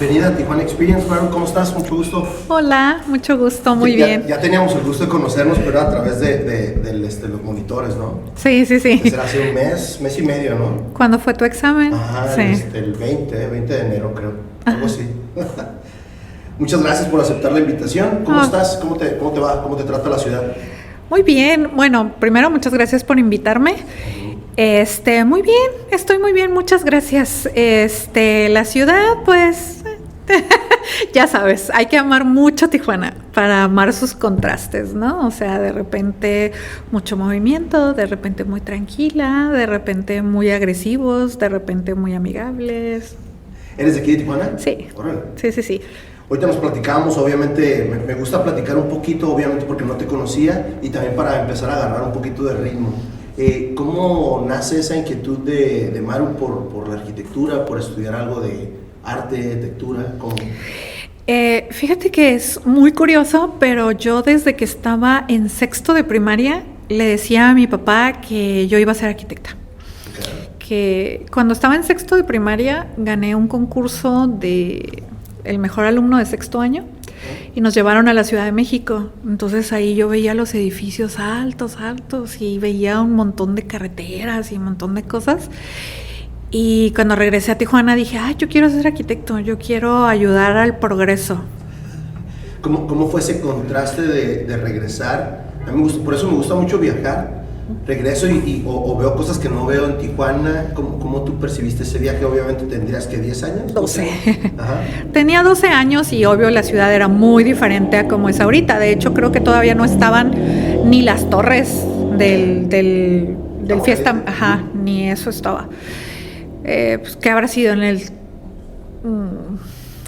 bienvenida a Tijuana Experience, Maru. ¿Cómo estás? Mucho gusto. Hola, mucho gusto, muy bien. Ya teníamos el gusto de conocernos, pero a través de los monitores, ¿no? Sí. Será hace un mes y medio, ¿no? ¿Cuándo fue tu examen? Ajá, Sí. el 20 de enero, creo. Algo así. Muchas gracias por aceptar la invitación. ¿Cómo estás? ¿Cómo te va? ¿Cómo te trata la ciudad? Muy bien. Bueno, primero, muchas gracias por invitarme. Muy bien, estoy muy bien, muchas gracias. La ciudad, pues, ya sabes, hay que amar mucho Tijuana para amar sus contrastes, ¿no? O sea, de repente mucho movimiento, de repente muy tranquila, de repente muy agresivos, de repente muy amigables. ¿Eres de aquí de Tijuana? Sí. Órale. Sí. Ahorita nos platicábamos, obviamente, me gusta platicar un poquito, obviamente porque no te conocía y también para empezar a agarrar un poquito de ritmo. ¿Cómo nace esa inquietud de Maru por la arquitectura, por estudiar algo de arte, arquitectura? ¿Cómo? Fíjate que es muy curioso, pero yo desde que estaba en sexto de primaria le decía a mi papá que yo iba a ser arquitecta. Okay. Que cuando estaba en sexto de primaria gané un concurso de el mejor alumno de sexto año y nos llevaron a la Ciudad de México. Entonces ahí yo veía los edificios altos y veía un montón de carreteras y un montón de cosas. Y cuando regresé a Tijuana dije, yo quiero ser arquitecto, yo quiero ayudar al progreso. ¿Cómo fue ese contraste de regresar? A mí me gusta, por eso me gusta mucho viajar. Regreso o veo cosas que no veo en Tijuana. ¿Cómo tú percibiste ese viaje? Obviamente tendrías que 10 años. 12. Ajá. Tenía 12 años y obvio la ciudad era muy diferente a como es ahorita. De hecho, creo que todavía no estaban ni las torres del fiesta. Ajá, ni eso estaba. Pues, ¿qué habrá sido en el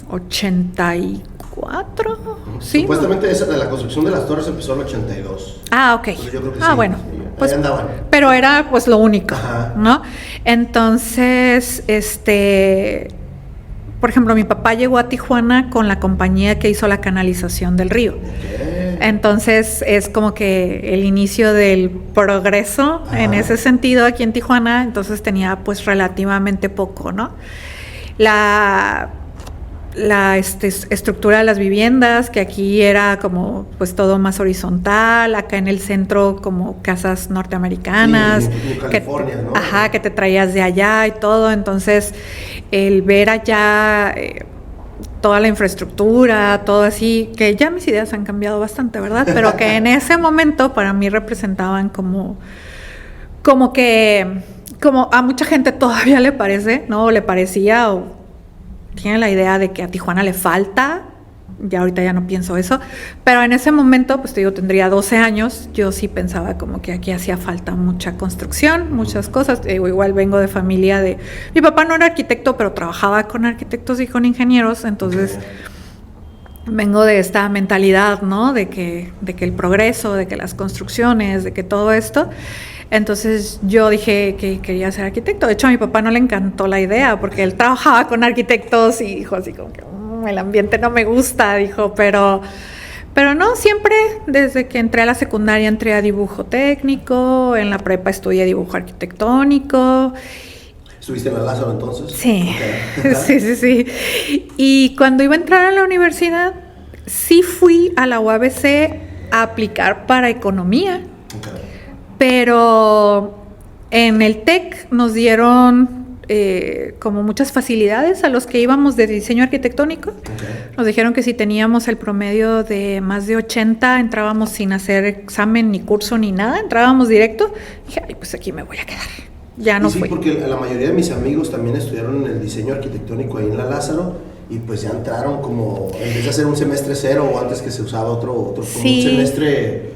84? ¿Sí? Supuestamente esa de la construcción de las torres empezó en el 82. Ok. Entonces, yo creo que sí. Bueno. Pues, ahí andaban. Pero era pues lo único, ajá, ¿no? Entonces, por ejemplo, mi papá llegó a Tijuana con la compañía que hizo la canalización del río. Okay. Entonces es como que el inicio del progreso en ese sentido aquí en Tijuana. Entonces tenía pues relativamente poco, ¿no? La estructura de las viviendas, que aquí era como pues todo más horizontal, acá en el centro como casas norteamericanas, en California, ¿no? Ajá, que te traías de allá y todo. Entonces el ver allá toda la infraestructura, todo así, que ya mis ideas han cambiado bastante, ¿verdad? Pero que en ese momento para mí representaban como a mucha gente todavía le parece, ¿no? Le parecía o tiene la idea de que a Tijuana le falta. Ya ahorita ya no pienso eso, pero en ese momento, pues te digo, tendría 12 años, yo sí pensaba como que aquí hacía falta mucha construcción, muchas cosas. Igual vengo de familia mi papá no era arquitecto, pero trabajaba con arquitectos y con ingenieros, entonces vengo de esta mentalidad, ¿no? De que el progreso, de que las construcciones, de que todo esto. Entonces yo dije que quería ser arquitecto. De hecho, a mi papá no le encantó la idea porque él trabajaba con arquitectos y dijo así como que el ambiente no me gusta, dijo, pero no, siempre desde que entré a la secundaria entré a dibujo técnico, en la prepa estudié dibujo arquitectónico. ¿Estuviste en la Lázaro entonces? Sí, okay. sí. Y cuando iba a entrar a la universidad, sí fui a la UABC a aplicar para economía. Okay. Pero en el TEC nos dieron como muchas facilidades a los que íbamos de diseño arquitectónico. Okay. Nos dijeron que si teníamos el promedio de más de 80, entrábamos sin hacer examen, ni curso, ni nada, entrábamos directo. Y dije, pues aquí me voy a quedar. Ya no fui. Sí, porque la mayoría de mis amigos también estudiaron en el diseño arquitectónico ahí en la Lázaro y pues ya entraron como, en vez de hacer un semestre cero o antes que se usaba otro como un semestre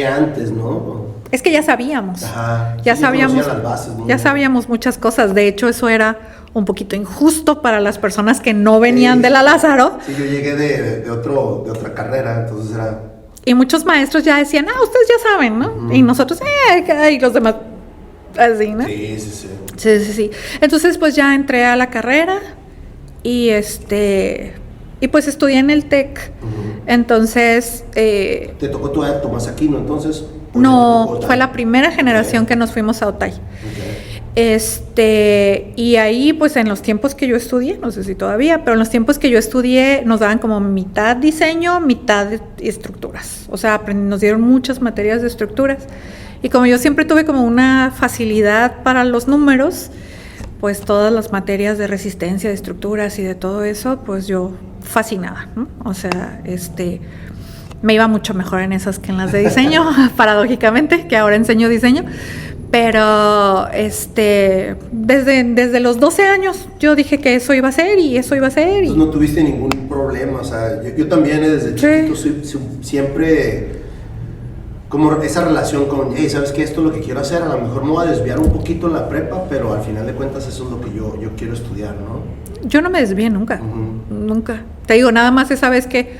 antes, ¿no? Es que ya sabíamos. Ajá. Ya sabíamos las bases, ¿no? Ya sabíamos muchas cosas. De hecho, eso era un poquito injusto para las personas que no venían de la Lázaro. Sí, yo llegué de otra carrera, entonces era... Y muchos maestros ya decían, ustedes ya saben, ¿no? Uh-huh. Y nosotros, y los demás, así, ¿no? Sí. Entonces, pues ya entré a la carrera y y pues estudié en el TEC. Uh-huh. Entonces... ¿Te tocó Tomás Aquino entonces? No, fue la primera generación que nos fuimos a Otay. Okay. Y ahí, pues en los tiempos que yo estudié, no sé si todavía, pero en los tiempos que yo estudié nos daban como mitad diseño, mitad estructuras. O sea, nos dieron muchas materias de estructuras. Y como yo siempre tuve como una facilidad para los números, pues todas las materias de resistencia, de estructuras y de todo eso, pues yo fascinada, ¿no? O sea, me iba mucho mejor en esas que en las de diseño, paradójicamente, que ahora enseño diseño. Pero desde los 12 años yo dije que eso iba a ser y eso iba a ser. Entonces no tuviste ningún problema, o sea, yo también desde chiquito siempre como esa relación con, hey, ¿sabes qué? Esto es lo que quiero hacer, a lo mejor me voy a desviar un poquito en la prepa, pero al final de cuentas eso es lo que yo quiero estudiar, ¿no? Yo no me desvié nunca, nunca. Te digo, nada más esa vez que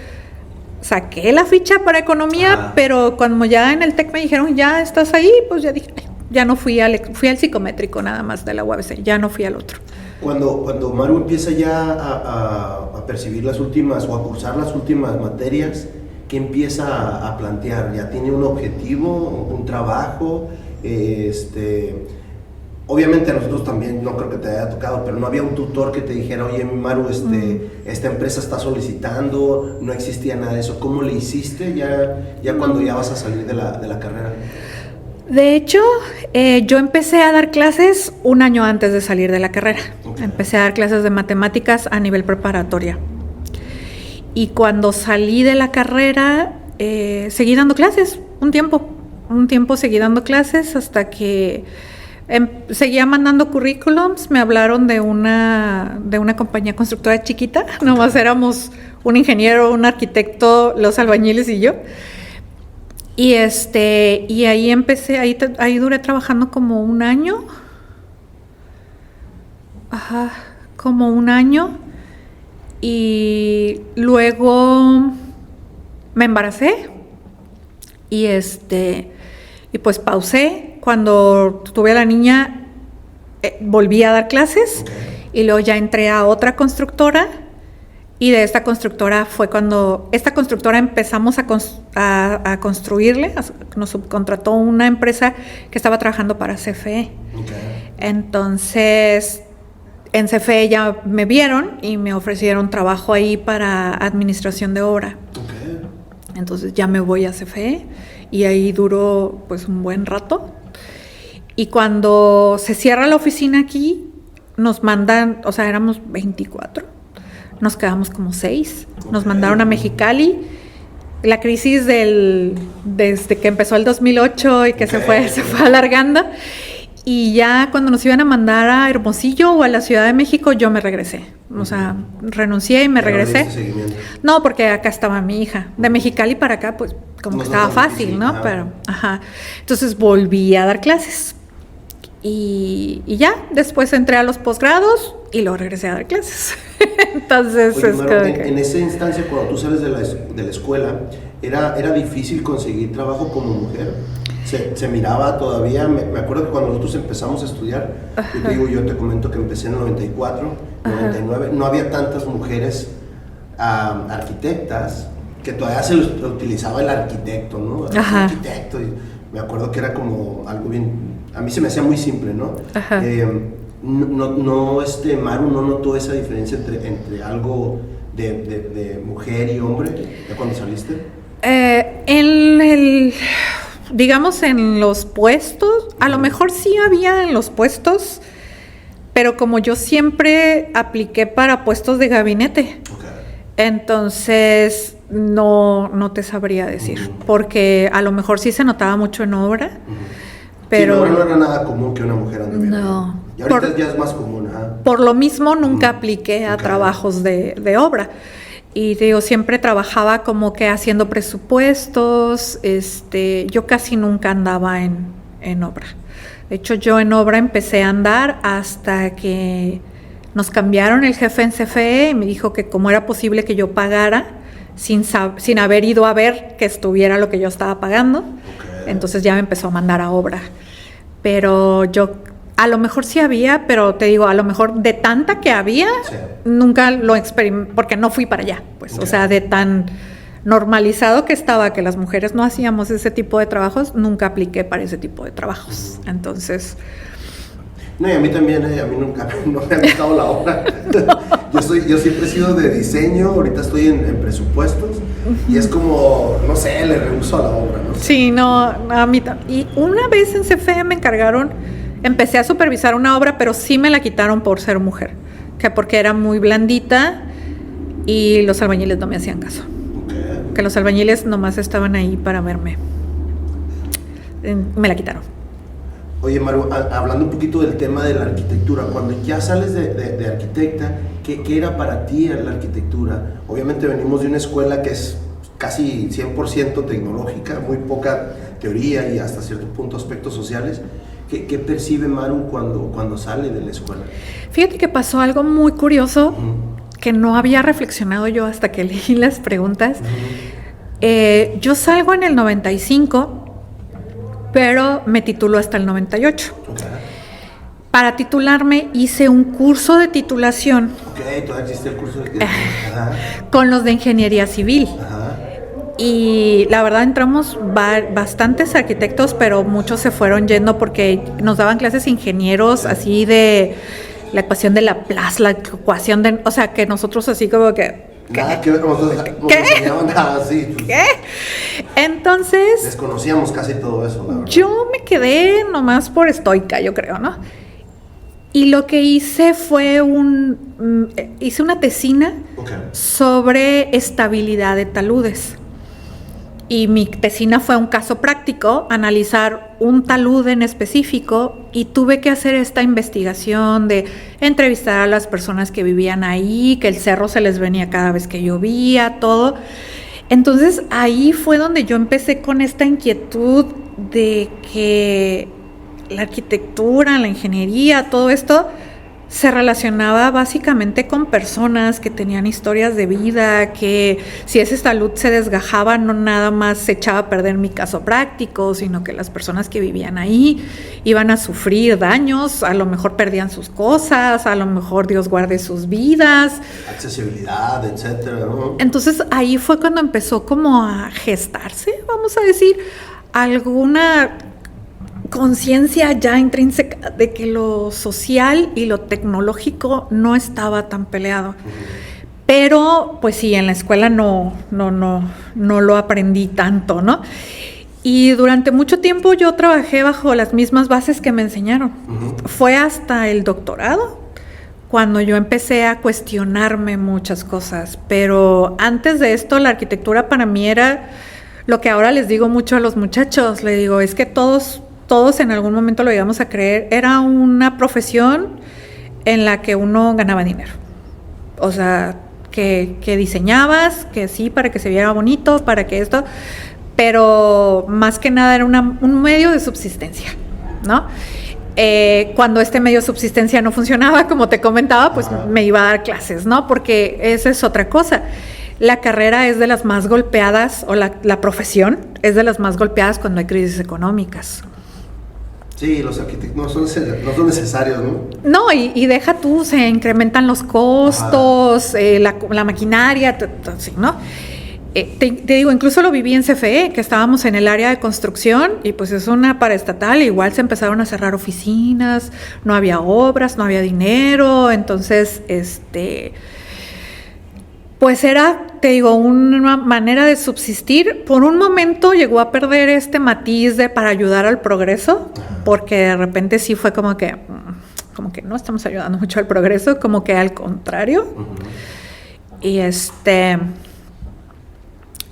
saqué la ficha para economía, pero cuando ya en el TEC me dijeron, ya estás ahí, pues ya dije, ya no fui al psicométrico nada más de la UABC, ya no fui al otro. Cuando Maru empieza ya a percibir las últimas o a cursar las últimas materias, ¿qué empieza a plantear? ¿Ya tiene un objetivo, un trabajo? Obviamente a nosotros también, no creo que te haya tocado, pero no había un tutor que te dijera, oye, Maru, esta empresa está solicitando, no existía nada de eso. ¿Cómo le hiciste ya cuando ya vas a salir de la carrera? De hecho, yo empecé a dar clases un año antes de salir de la carrera. Okay. Empecé a dar clases de matemáticas a nivel preparatoria. Y cuando salí de la carrera, seguí dando clases un tiempo seguí dando clases hasta que seguía mandando currículums. Me hablaron de una compañía constructora chiquita, nomás éramos un ingeniero, un arquitecto, los albañiles y yo. Y ahí empecé, ahí duré trabajando como un año. Como un año. Y luego me embaracé y pues pausé. Cuando tuve a la niña volví a dar clases y luego ya entré a otra constructora y de esta constructora fue cuando esta constructora empezamos a construirle, nos subcontrató una empresa que estaba trabajando para CFE. Entonces en CFE ya me vieron y me ofrecieron trabajo ahí para administración de obra. Entonces ya me voy a CFE y ahí duró pues un buen rato. Y cuando se cierra la oficina aquí, nos mandan, o sea, éramos 24, nos quedamos como 6, nos mandaron a Mexicali. La crisis desde que empezó el 2008 y que se fue alargando. Y ya cuando nos iban a mandar a Hermosillo o a la Ciudad de México, yo me regresé. O sea, renuncié y me regresé. No, porque acá estaba mi hija. De Mexicali para acá, pues, como que estaba fácil, ¿no? Pero, Entonces volví a dar clases. Y ya, después entré a los posgrados y luego regresé a dar clases. Entonces, oye, Maru, en esa instancia, cuando tú sales de la escuela, ¿era difícil conseguir trabajo como mujer? Se miraba todavía, me acuerdo que cuando nosotros empezamos a estudiar, yo te comento que empecé en el 94, 99, no había tantas mujeres arquitectas, que todavía se utilizaba el arquitecto, ¿no? Arquitecto, y me acuerdo que era como algo bien, a mí se me hacía muy simple, ¿no? Maru no notó esa diferencia entre algo de mujer y hombre, ¿ya cuando saliste? Digamos en los puestos, a lo mejor sí había en los puestos, pero como yo siempre apliqué para puestos de gabinete, entonces no te sabría decir, porque a lo mejor sí se notaba mucho en obra, pero sí, no era nada común que una mujer ande bien. No. Y ahorita ya es más común. Por lo mismo nunca apliqué a trabajos de obra. Y digo, siempre trabajaba como que haciendo presupuestos, yo casi nunca andaba en obra. De hecho, yo en obra empecé a andar hasta que nos cambiaron el jefe en CFE y me dijo que cómo era posible que yo pagara sin haber ido a ver que estuviera lo que yo estaba pagando. Entonces ya me empezó a mandar a obra. Pero yo, a lo mejor sí había, pero te digo, a lo mejor de tanta que había, nunca lo experimenté, porque no fui para allá, pues, o sea, de tan normalizado que estaba que las mujeres no hacíamos ese tipo de trabajos, nunca apliqué para ese tipo de trabajos. Entonces, No, y a mí también, a mí nunca no me ha gustado la obra. Yo siempre he sido de diseño, ahorita estoy en presupuestos y es como, no sé, le rehuso a la obra, ¿no? Sí, no, a mí y una vez en CFE me encargaron, empecé a supervisar una obra, pero sí me la quitaron por ser mujer, que porque era muy blandita y los albañiles no me hacían caso. Okay. Que los albañiles nomás estaban ahí para verme. Me la quitaron. Oye, Maru, hablando un poquito del tema de la arquitectura, cuando ya sales de arquitecta, ¿qué era para ti la arquitectura? Obviamente venimos de una escuela que es casi 100% tecnológica, muy poca teoría y hasta cierto punto aspectos sociales. ¿Qué percibe Maru cuando sale de la escuela? Fíjate que pasó algo muy curioso que no había reflexionado yo hasta que leí las preguntas. Yo salgo en el 95, pero me titulo hasta el 98. Okay. Para titularme hice un curso de titulación. Ok, todavía existe el curso de titulación. Con los de ingeniería civil. Ajá. Y la verdad entramos bastantes arquitectos, pero muchos se fueron yendo porque nos daban clases ingenieros así de la ecuación de Laplace, la ecuación de... O sea, que nosotros así como que... Nada que ver con nosotros. ¿Qué? Nada así. Pues, ¿Qué? Entonces... desconocíamos casi todo eso, la verdad. Yo me quedé nomás por estoica, yo creo, ¿no? Y lo que hice fue hice una tesina sobre estabilidad de taludes. Y mi tesina fue un caso práctico, analizar un talud en específico, y tuve que hacer esta investigación de entrevistar a las personas que vivían ahí, que el cerro se les venía cada vez que llovía, todo. Entonces ahí fue donde yo empecé con esta inquietud de que la arquitectura, la ingeniería, todo esto se relacionaba básicamente con personas que tenían historias de vida, que si ese talud se desgajaba no nada más se echaba a perder mi caso práctico, sino que las personas que vivían ahí iban a sufrir daños, a lo mejor perdían sus cosas, a lo mejor Dios guarde sus vidas. Accesibilidad, etcétera, ¿no? Entonces ahí fue cuando empezó como a gestarse, vamos a decir, alguna conciencia ya intrínseca de que lo social y lo tecnológico no estaba tan peleado. Pero pues sí, en la escuela no lo aprendí tanto, ¿no? Y durante mucho tiempo yo trabajé bajo las mismas bases que me enseñaron. Fue hasta el doctorado cuando yo empecé a cuestionarme muchas cosas. Pero antes de esto, la arquitectura para mí era lo que ahora les digo mucho a los muchachos. Les digo, es que todos en algún momento lo íbamos a creer, era una profesión en la que uno ganaba dinero. O sea, que diseñabas, que sí, para que se viera bonito, para que esto, pero más que nada era un medio de subsistencia, ¿no? Cuando este medio de subsistencia no funcionaba, como te comentaba, pues me iba a dar clases, ¿no? Porque esa es otra cosa. La carrera es de las más golpeadas, o la profesión es de las más golpeadas cuando hay crisis económicas. Sí, los arquitectos no son necesarios, ¿no? No, y deja tú, se incrementan los costos, la maquinaria, sí, ¿no? Te digo, incluso lo viví en CFE, que estábamos en el área de construcción y pues es una paraestatal, igual se empezaron a cerrar oficinas, no había obras, no había dinero, entonces, pues era, te digo, una manera de subsistir. Por un momento llegó a perder este matiz de para ayudar al progreso, porque de repente sí fue como que no estamos ayudando mucho al progreso, como que al contrario. Y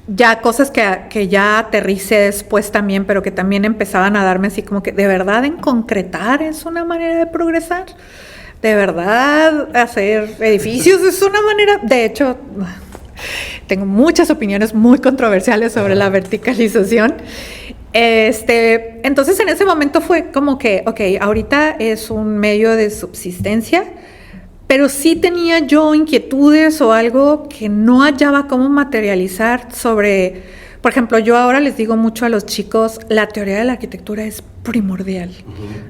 ya cosas que ya aterricé después también, pero que también empezaban a darme así como que de verdad en concretar es una manera de progresar. De verdad, hacer edificios es una manera. De hecho, tengo muchas opiniones muy controversiales sobre la verticalización. Entonces, en ese momento fue como que, ahorita es un medio de subsistencia, pero sí tenía yo inquietudes o algo que no hallaba cómo materializar sobre. Por ejemplo, yo ahora les digo mucho a los chicos, la teoría de la arquitectura es primordial.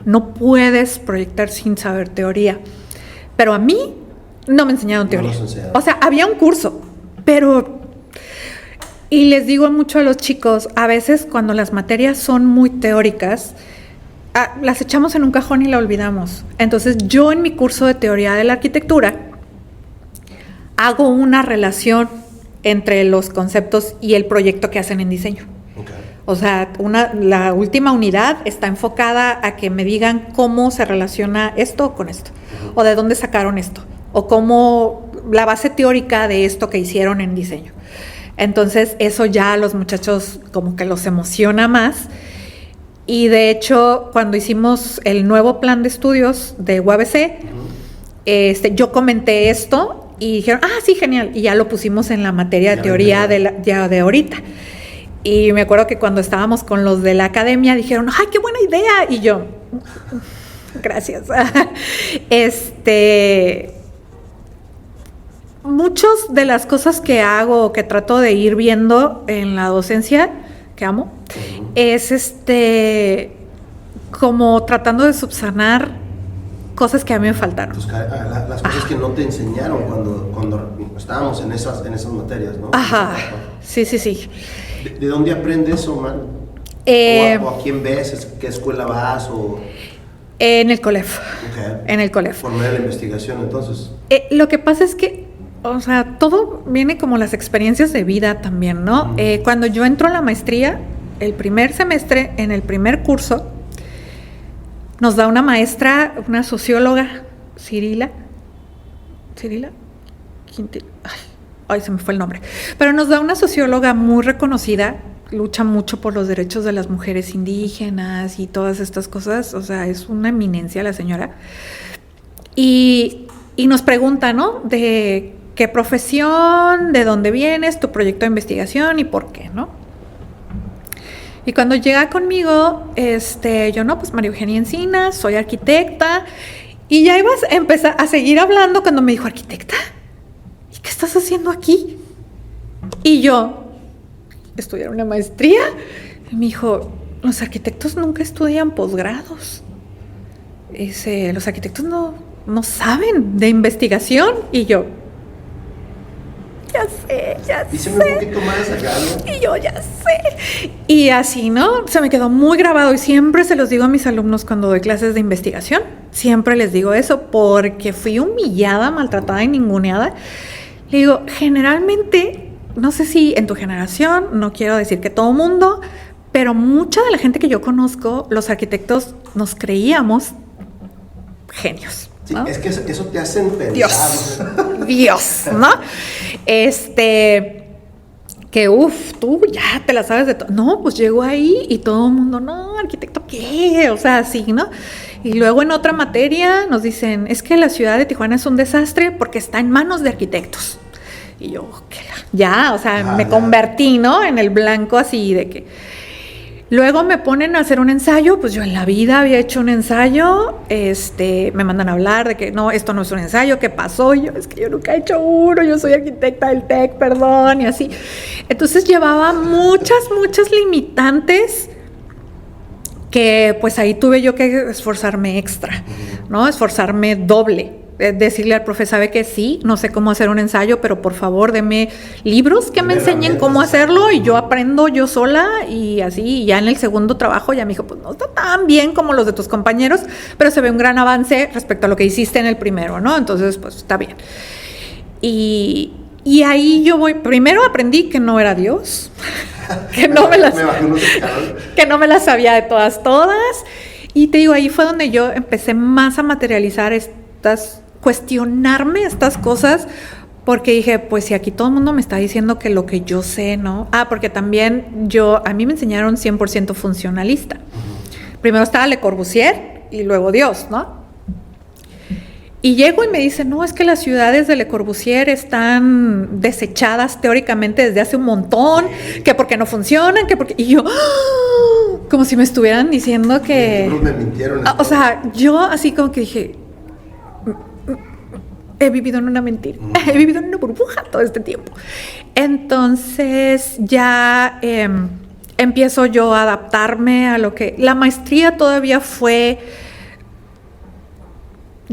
No puedes proyectar sin saber teoría. Pero a mí no me enseñaron teoría. O sea, había un curso, pero... Y les digo mucho a los chicos, a veces cuando las materias son muy teóricas, las echamos en un cajón y la olvidamos. Entonces yo en mi curso de teoría de la arquitectura hago una relación entre los conceptos y el proyecto que hacen en diseño. Okay. O sea, la última unidad está enfocada a que me digan cómo se relaciona esto con esto, o de dónde sacaron esto, o cómo la base teórica de esto que hicieron en diseño. Entonces eso ya a los muchachos como que los emociona más. Y de hecho, cuando hicimos el nuevo plan de estudios de UABC, yo comenté esto y dijeron, sí, genial. Y ya lo pusimos en la materia de teoría de ahorita. Y me acuerdo que cuando estábamos con los de la academia dijeron, ¡ay, qué buena idea! Y yo, gracias. Muchas de las cosas que hago, que trato de ir viendo en la docencia, que amo, es como tratando de subsanar cosas que a mí me faltaron. Las cosas que no te enseñaron cuando estábamos en esas materias, ¿no? Ajá, sí. ¿De dónde aprendes, Omar? ¿O a quién ves? ¿Qué escuela vas? En el COLEF. Okay. En el COLEF. Por medio de la investigación, entonces. Lo que pasa es que, o sea, todo viene como las experiencias de vida también, ¿no? Cuando yo entro a la maestría, el primer semestre, en el primer curso, nos da una maestra, una socióloga, Cirila, ay, se me fue el nombre, pero nos da una socióloga muy reconocida, lucha mucho por los derechos de las mujeres indígenas y todas estas cosas, o sea, es una eminencia la señora, y nos pregunta, ¿no?, de qué profesión, de dónde vienes, tu proyecto de investigación y por qué, ¿no? Y cuando llega conmigo, yo no, pues María Eugenia Encinas, soy arquitecta, y ya ibas a empezar a seguir hablando cuando me dijo, ¿arquitecta? ¿Y qué estás haciendo aquí? Y yo, ¿estudiar una maestría? Y me dijo, los arquitectos nunca estudian posgrados. Los arquitectos no saben de investigación. Y yo, ya sé. Díseme un poquito más acá, ¿no? Y yo, ya sé. Y así, ¿no? Se me quedó muy grabado y siempre se los digo a mis alumnos cuando doy clases de investigación. Siempre les digo eso porque fui humillada, maltratada y ninguneada. Le digo, generalmente, no sé si en tu generación, no quiero decir que todo mundo, pero mucha de la gente que yo conozco, los arquitectos nos creíamos genios. ¿No? Sí, es que eso te hace pensar. Dios, ¿no? Que tú ya te la sabes de todo. No, pues llego ahí y todo el mundo, no, arquitecto, ¿qué? O sea, así, ¿no? Y luego en otra materia nos dicen, es que la ciudad de Tijuana es un desastre porque está en manos de arquitectos. Y yo, me convertí, ¿no? En el blanco así de que... Luego me ponen a hacer un ensayo, pues yo en la vida había hecho un ensayo, me mandan a hablar de que no, esto no es un ensayo, ¿qué pasó? Y yo, es que yo nunca he hecho uno, yo soy arquitecta del TEC, perdón, y así. Entonces llevaba muchas limitantes que pues ahí tuve yo que esforzarme extra, ¿no? Esforzarme doble. Decirle al profe, sabe que sí, no sé cómo hacer un ensayo, pero por favor deme libros que me enseñen cómo hacerlo y yo aprendo yo sola y así. Y ya en el segundo trabajo ya me dijo, pues no está tan bien como los de tus compañeros, pero se ve un gran avance respecto a lo que hiciste en el primero, ¿no? Entonces, pues está bien. Y ahí yo primero aprendí que no era Dios, que no me las sabía de todas. Y te digo, ahí fue donde yo empecé más a materializar cuestionarme estas cosas, porque dije, pues si aquí todo el mundo me está diciendo que lo que yo sé, ¿no? Porque también a mí me enseñaron 100% funcionalista. Primero estaba Le Corbusier y luego Dios, ¿no? Y llego y me dicen, no, es que las ciudades de Le Corbusier están desechadas teóricamente desde hace un montón, que porque no funcionan, que porque... Y yo, como si me estuvieran diciendo que... Me mintieron. O sea, yo así como que dije... He vivido en una mentira, he vivido en una burbuja todo este tiempo. Entonces ya empiezo yo a adaptarme a lo que... La maestría todavía fue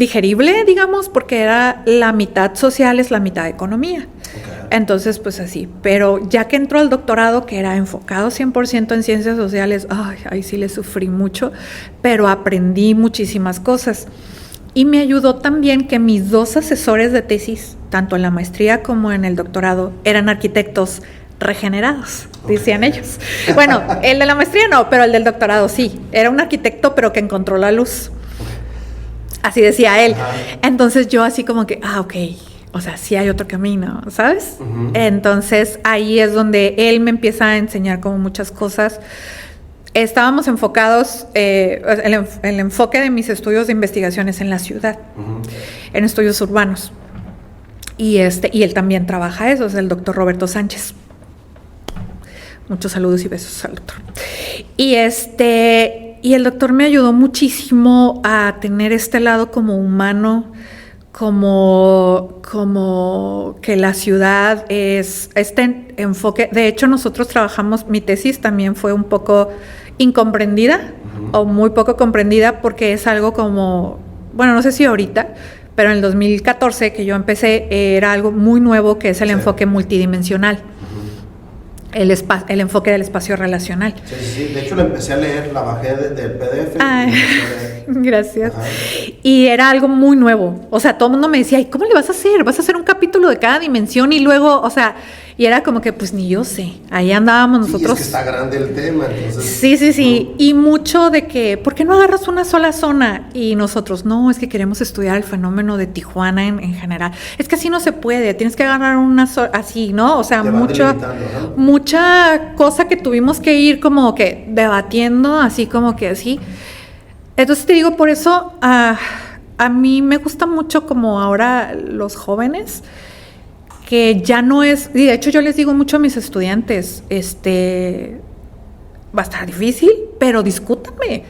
digerible, digamos, porque era la mitad sociales, la mitad economía. Okay. Entonces, pues así. Pero ya que entró al doctorado, que era enfocado 100% en ciencias sociales, ahí sí le sufrí mucho, pero aprendí muchísimas cosas. Y me ayudó también que mis 2 asesores de tesis, tanto en la maestría como en el doctorado, eran arquitectos regenerados, decían ellos. Bueno, el de la maestría no, pero el del doctorado sí. Era un arquitecto, pero que encontró la luz. Así decía él. Entonces yo así como que, ok, o sea, sí hay otro camino, ¿sabes? Entonces ahí es donde él me empieza a enseñar como muchas cosas. Estábamos enfocados, el enfoque de mis estudios de investigación es en la ciudad, en estudios urbanos. Y él también trabaja eso, es el doctor Roberto Sánchez. Muchos saludos y besos al doctor. Y el doctor me ayudó muchísimo a tener este lado como humano, como que la ciudad es este enfoque. De hecho, nosotros trabajamos, mi tesis también fue un poco incomprendida o muy poco comprendida porque es algo como, bueno, no sé si ahorita, pero en el 2014 que yo empecé era algo muy nuevo que es el enfoque multidimensional. El enfoque del espacio relacional. Sí. De hecho, lo empecé a leer, la bajé del PDF. Gracias. Y era algo muy nuevo. O sea, todo el mundo me decía, ¿y cómo le vas a hacer? ¿Vas a hacer un capítulo de cada dimensión? Y luego, o sea, y era como que, pues ni yo sé. Ahí andábamos nosotros. Sí, es que está grande el tema. Entonces, sí. Y mucho de que, ¿por qué no agarras una sola zona? Y nosotros, no, es que queremos estudiar el fenómeno de Tijuana en general. Es que así no se puede. Tienes que agarrar una sola, así, ¿no? O sea, mucha cosa que tuvimos que ir como que debatiendo, así como que así. Entonces te digo, por eso a mí me gusta mucho como ahora los jóvenes, que ya no es, y de hecho yo les digo mucho a mis estudiantes, va a estar difícil, pero discútanme,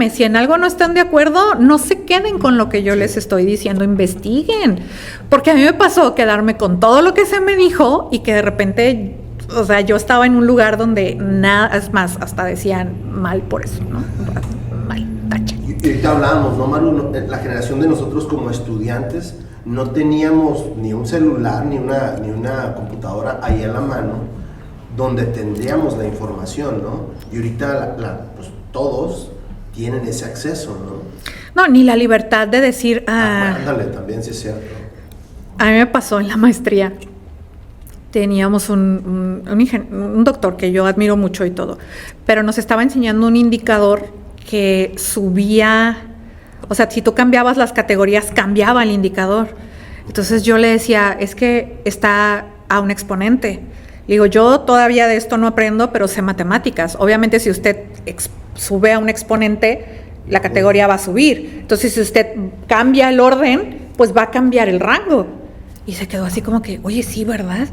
si en algo no están de acuerdo, no se queden con lo que yo les estoy diciendo, investiguen, porque a mí me pasó quedarme con todo lo que se me dijo y que de repente, o sea, yo estaba en un lugar donde nada, es más, hasta decían mal por eso, ¿no? Mal, tache. Y ahorita hablábamos, ¿no, Maru? La generación de nosotros como estudiantes no teníamos ni un celular ni una computadora ahí a la mano donde tendríamos la información, ¿no? Y ahorita pues, todos tienen ese acceso, ¿no? No, ni la libertad de decir... ándale, también sí es cierto. A mí me pasó en la maestría. Teníamos un doctor que yo admiro mucho y todo, pero nos estaba enseñando un indicador que subía, o sea, si tú cambiabas las categorías, cambiaba el indicador. Entonces yo le decía, es que está a un exponente. Le digo, yo todavía de esto no aprendo, pero sé matemáticas. Obviamente si usted sube a un exponente, la categoría va a subir. Entonces si usted cambia el orden, pues va a cambiar el rango. Y se quedó así como que, oye, sí, ¿verdad?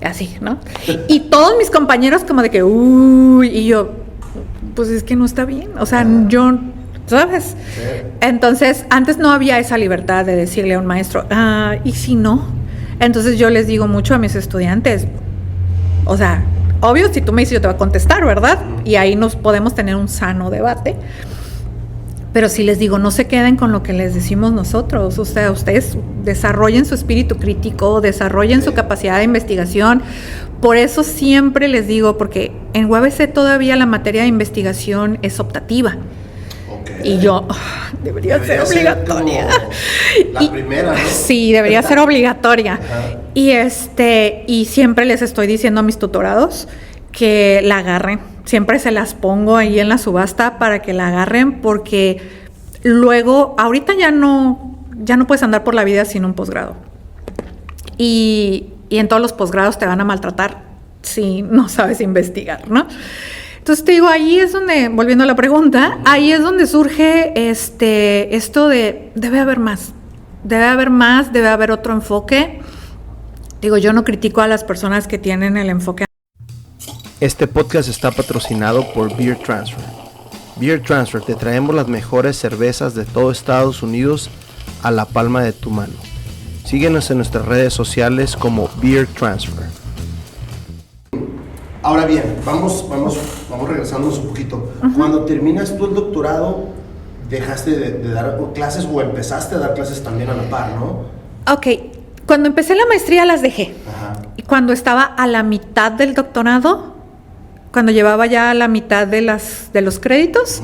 Así, ¿no? Y todos mis compañeros como de que, uy, y yo, pues es que no está bien. O sea, yo, ¿sabes? Sí. Entonces, antes no había esa libertad de decirle a un maestro, ¿y si no? Entonces yo les digo mucho a mis estudiantes, o sea, obvio, si tú me dices, yo te voy a contestar, ¿verdad? Y ahí nos podemos tener un sano debate. Pero sí les digo, no se queden con lo que les decimos nosotros. O sea, ustedes desarrollen su espíritu crítico, desarrollen su capacidad de investigación. Por eso siempre les digo, porque en UABC todavía la materia de investigación es optativa. Okay. Y yo, debería ser obligatoria. La primera, ¿no? Sí, debería ser obligatoria. Ajá. Y siempre les estoy diciendo a mis tutorados que la agarren. Siempre se las pongo ahí en la subasta para que la agarren, porque luego, ahorita ya no puedes andar por la vida sin un posgrado. Y en todos los posgrados te van a maltratar si no sabes investigar, ¿no? Entonces te digo, ahí es donde, volviendo a la pregunta, ahí es donde surge esto de debe haber más, debe haber otro enfoque. Digo, yo no critico a las personas que tienen el enfoque. Este podcast está patrocinado por Beer Transfer. Beer Transfer, te traemos las mejores cervezas de todo Estados Unidos a la palma de tu mano. Síguenos en nuestras redes sociales como Beer Transfer. Ahora bien, vamos regresándonos un poquito. Uh-huh. Cuando terminas tú el doctorado, dejaste de dar clases o empezaste a dar clases también a la par, ¿no? Ok, cuando empecé la maestría las dejé. Ajá. Y cuando estaba a la mitad del doctorado, cuando llevaba ya la mitad de los créditos,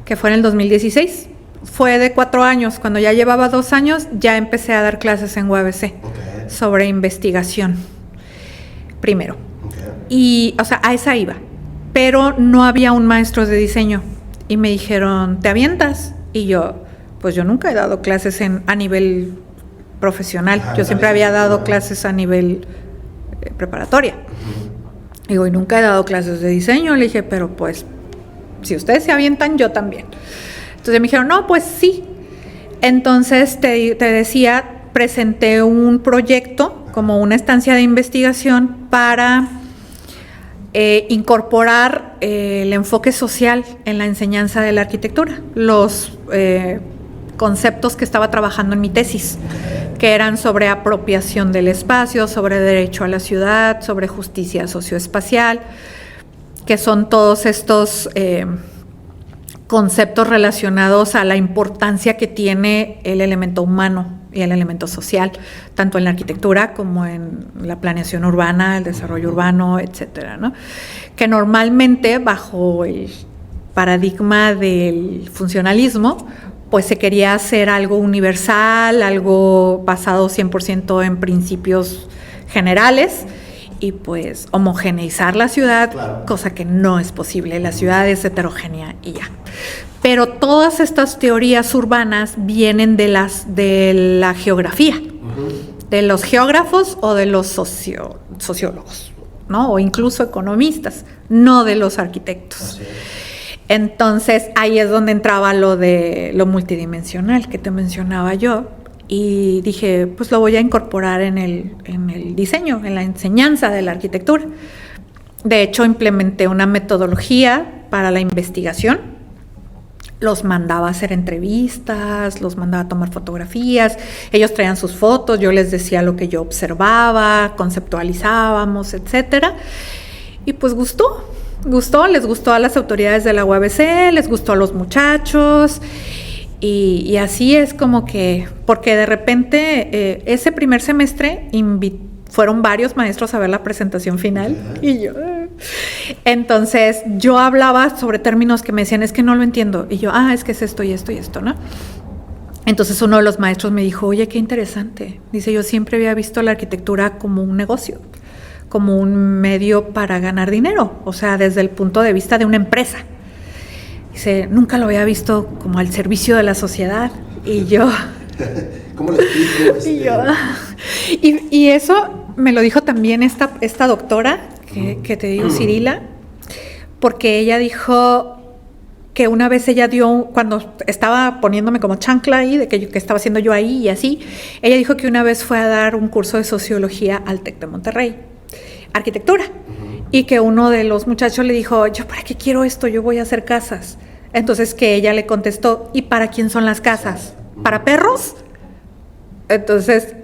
que fue en el 2016, fue de 4 años. Cuando ya llevaba 2 años, ya empecé a dar clases en UABC sobre investigación, primero. Y, o sea, a esa iba. Pero no había un maestro de diseño. Y me dijeron, ¿te avientas? Y yo, pues yo nunca he dado clases a nivel profesional. Yo siempre había dado clases a nivel preparatoria. Digo, y nunca he dado clases de diseño. Le dije, pero pues, si ustedes se avientan, yo también. Entonces me dijeron, no, pues sí. Entonces, te decía, presenté un proyecto como una estancia de investigación para incorporar el enfoque social en la enseñanza de la arquitectura. Los conceptos que estaba trabajando en mi tesis, que eran sobre apropiación del espacio, sobre derecho a la ciudad, sobre justicia socioespacial, que son todos estos conceptos relacionados a la importancia que tiene el elemento humano y el elemento social, tanto en la arquitectura como en la planeación urbana, el desarrollo urbano, etcétera, ¿no? Que normalmente bajo el paradigma del funcionalismo, pues se quería hacer algo universal, algo basado 100% en principios generales y pues homogeneizar la ciudad, claro, cosa que no es posible. La ciudad es heterogénea y ya. Pero todas estas teorías urbanas vienen de la geografía, de los geógrafos o de los sociólogos, ¿no? O incluso economistas, no de los arquitectos. Entonces ahí es donde entraba lo de lo multidimensional que te mencionaba yo, y dije, pues lo voy a incorporar en el diseño, en la enseñanza de la arquitectura. De hecho, implementé una metodología para la investigación. Los mandaba a hacer entrevistas, los mandaba a tomar fotografías, ellos traían sus fotos, yo les decía lo que yo observaba, conceptualizábamos, etcétera. Y pues les gustó a las autoridades de la UABC, les gustó a los muchachos, y así es como que, porque de repente ese primer semestre fueron varios maestros a ver la presentación final, y yo... Entonces yo hablaba sobre términos que me decían, es que no lo entiendo, y yo, es que es esto y esto y esto, ¿no? Entonces uno de los maestros me dijo, oye, qué interesante. Dice, yo siempre había visto la arquitectura como un negocio, como un medio para ganar dinero, o sea, desde el punto de vista de una empresa. Dice, nunca lo había visto como al servicio de la sociedad. Y yo... ¿Cómo le explico? Y yo... Y eso me lo dijo también esta doctora, que te digo, Cirila, porque ella dijo que una vez ella cuando estaba poniéndome como chancla ahí, de que estaba haciendo yo ahí y así, ella dijo que una vez fue a dar un curso de sociología al TEC de Monterrey, arquitectura, y que uno de los muchachos le dijo, yo para qué quiero esto, yo voy a hacer casas. Entonces que ella le contestó, ¿y para quién son las casas? ¿Para perros? Entonces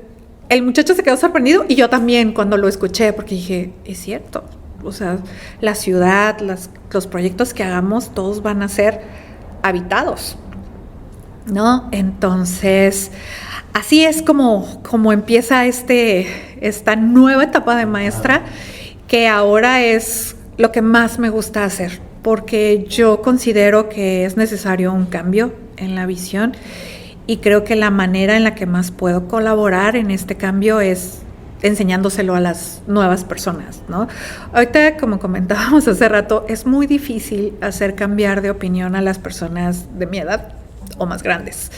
el muchacho se quedó sorprendido y yo también cuando lo escuché, porque dije, es cierto, o sea, la ciudad, los proyectos que hagamos, todos van a ser habitados, ¿no? Entonces, así es como empieza esta nueva etapa de maestra, que ahora es lo que más me gusta hacer, porque yo considero que es necesario un cambio en la visión. Y creo que la manera en la que más puedo colaborar en este cambio es enseñándoselo a las nuevas personas, ¿no? Ahorita, como comentábamos hace rato, es muy difícil hacer cambiar de opinión a las personas de mi edad o más grandes.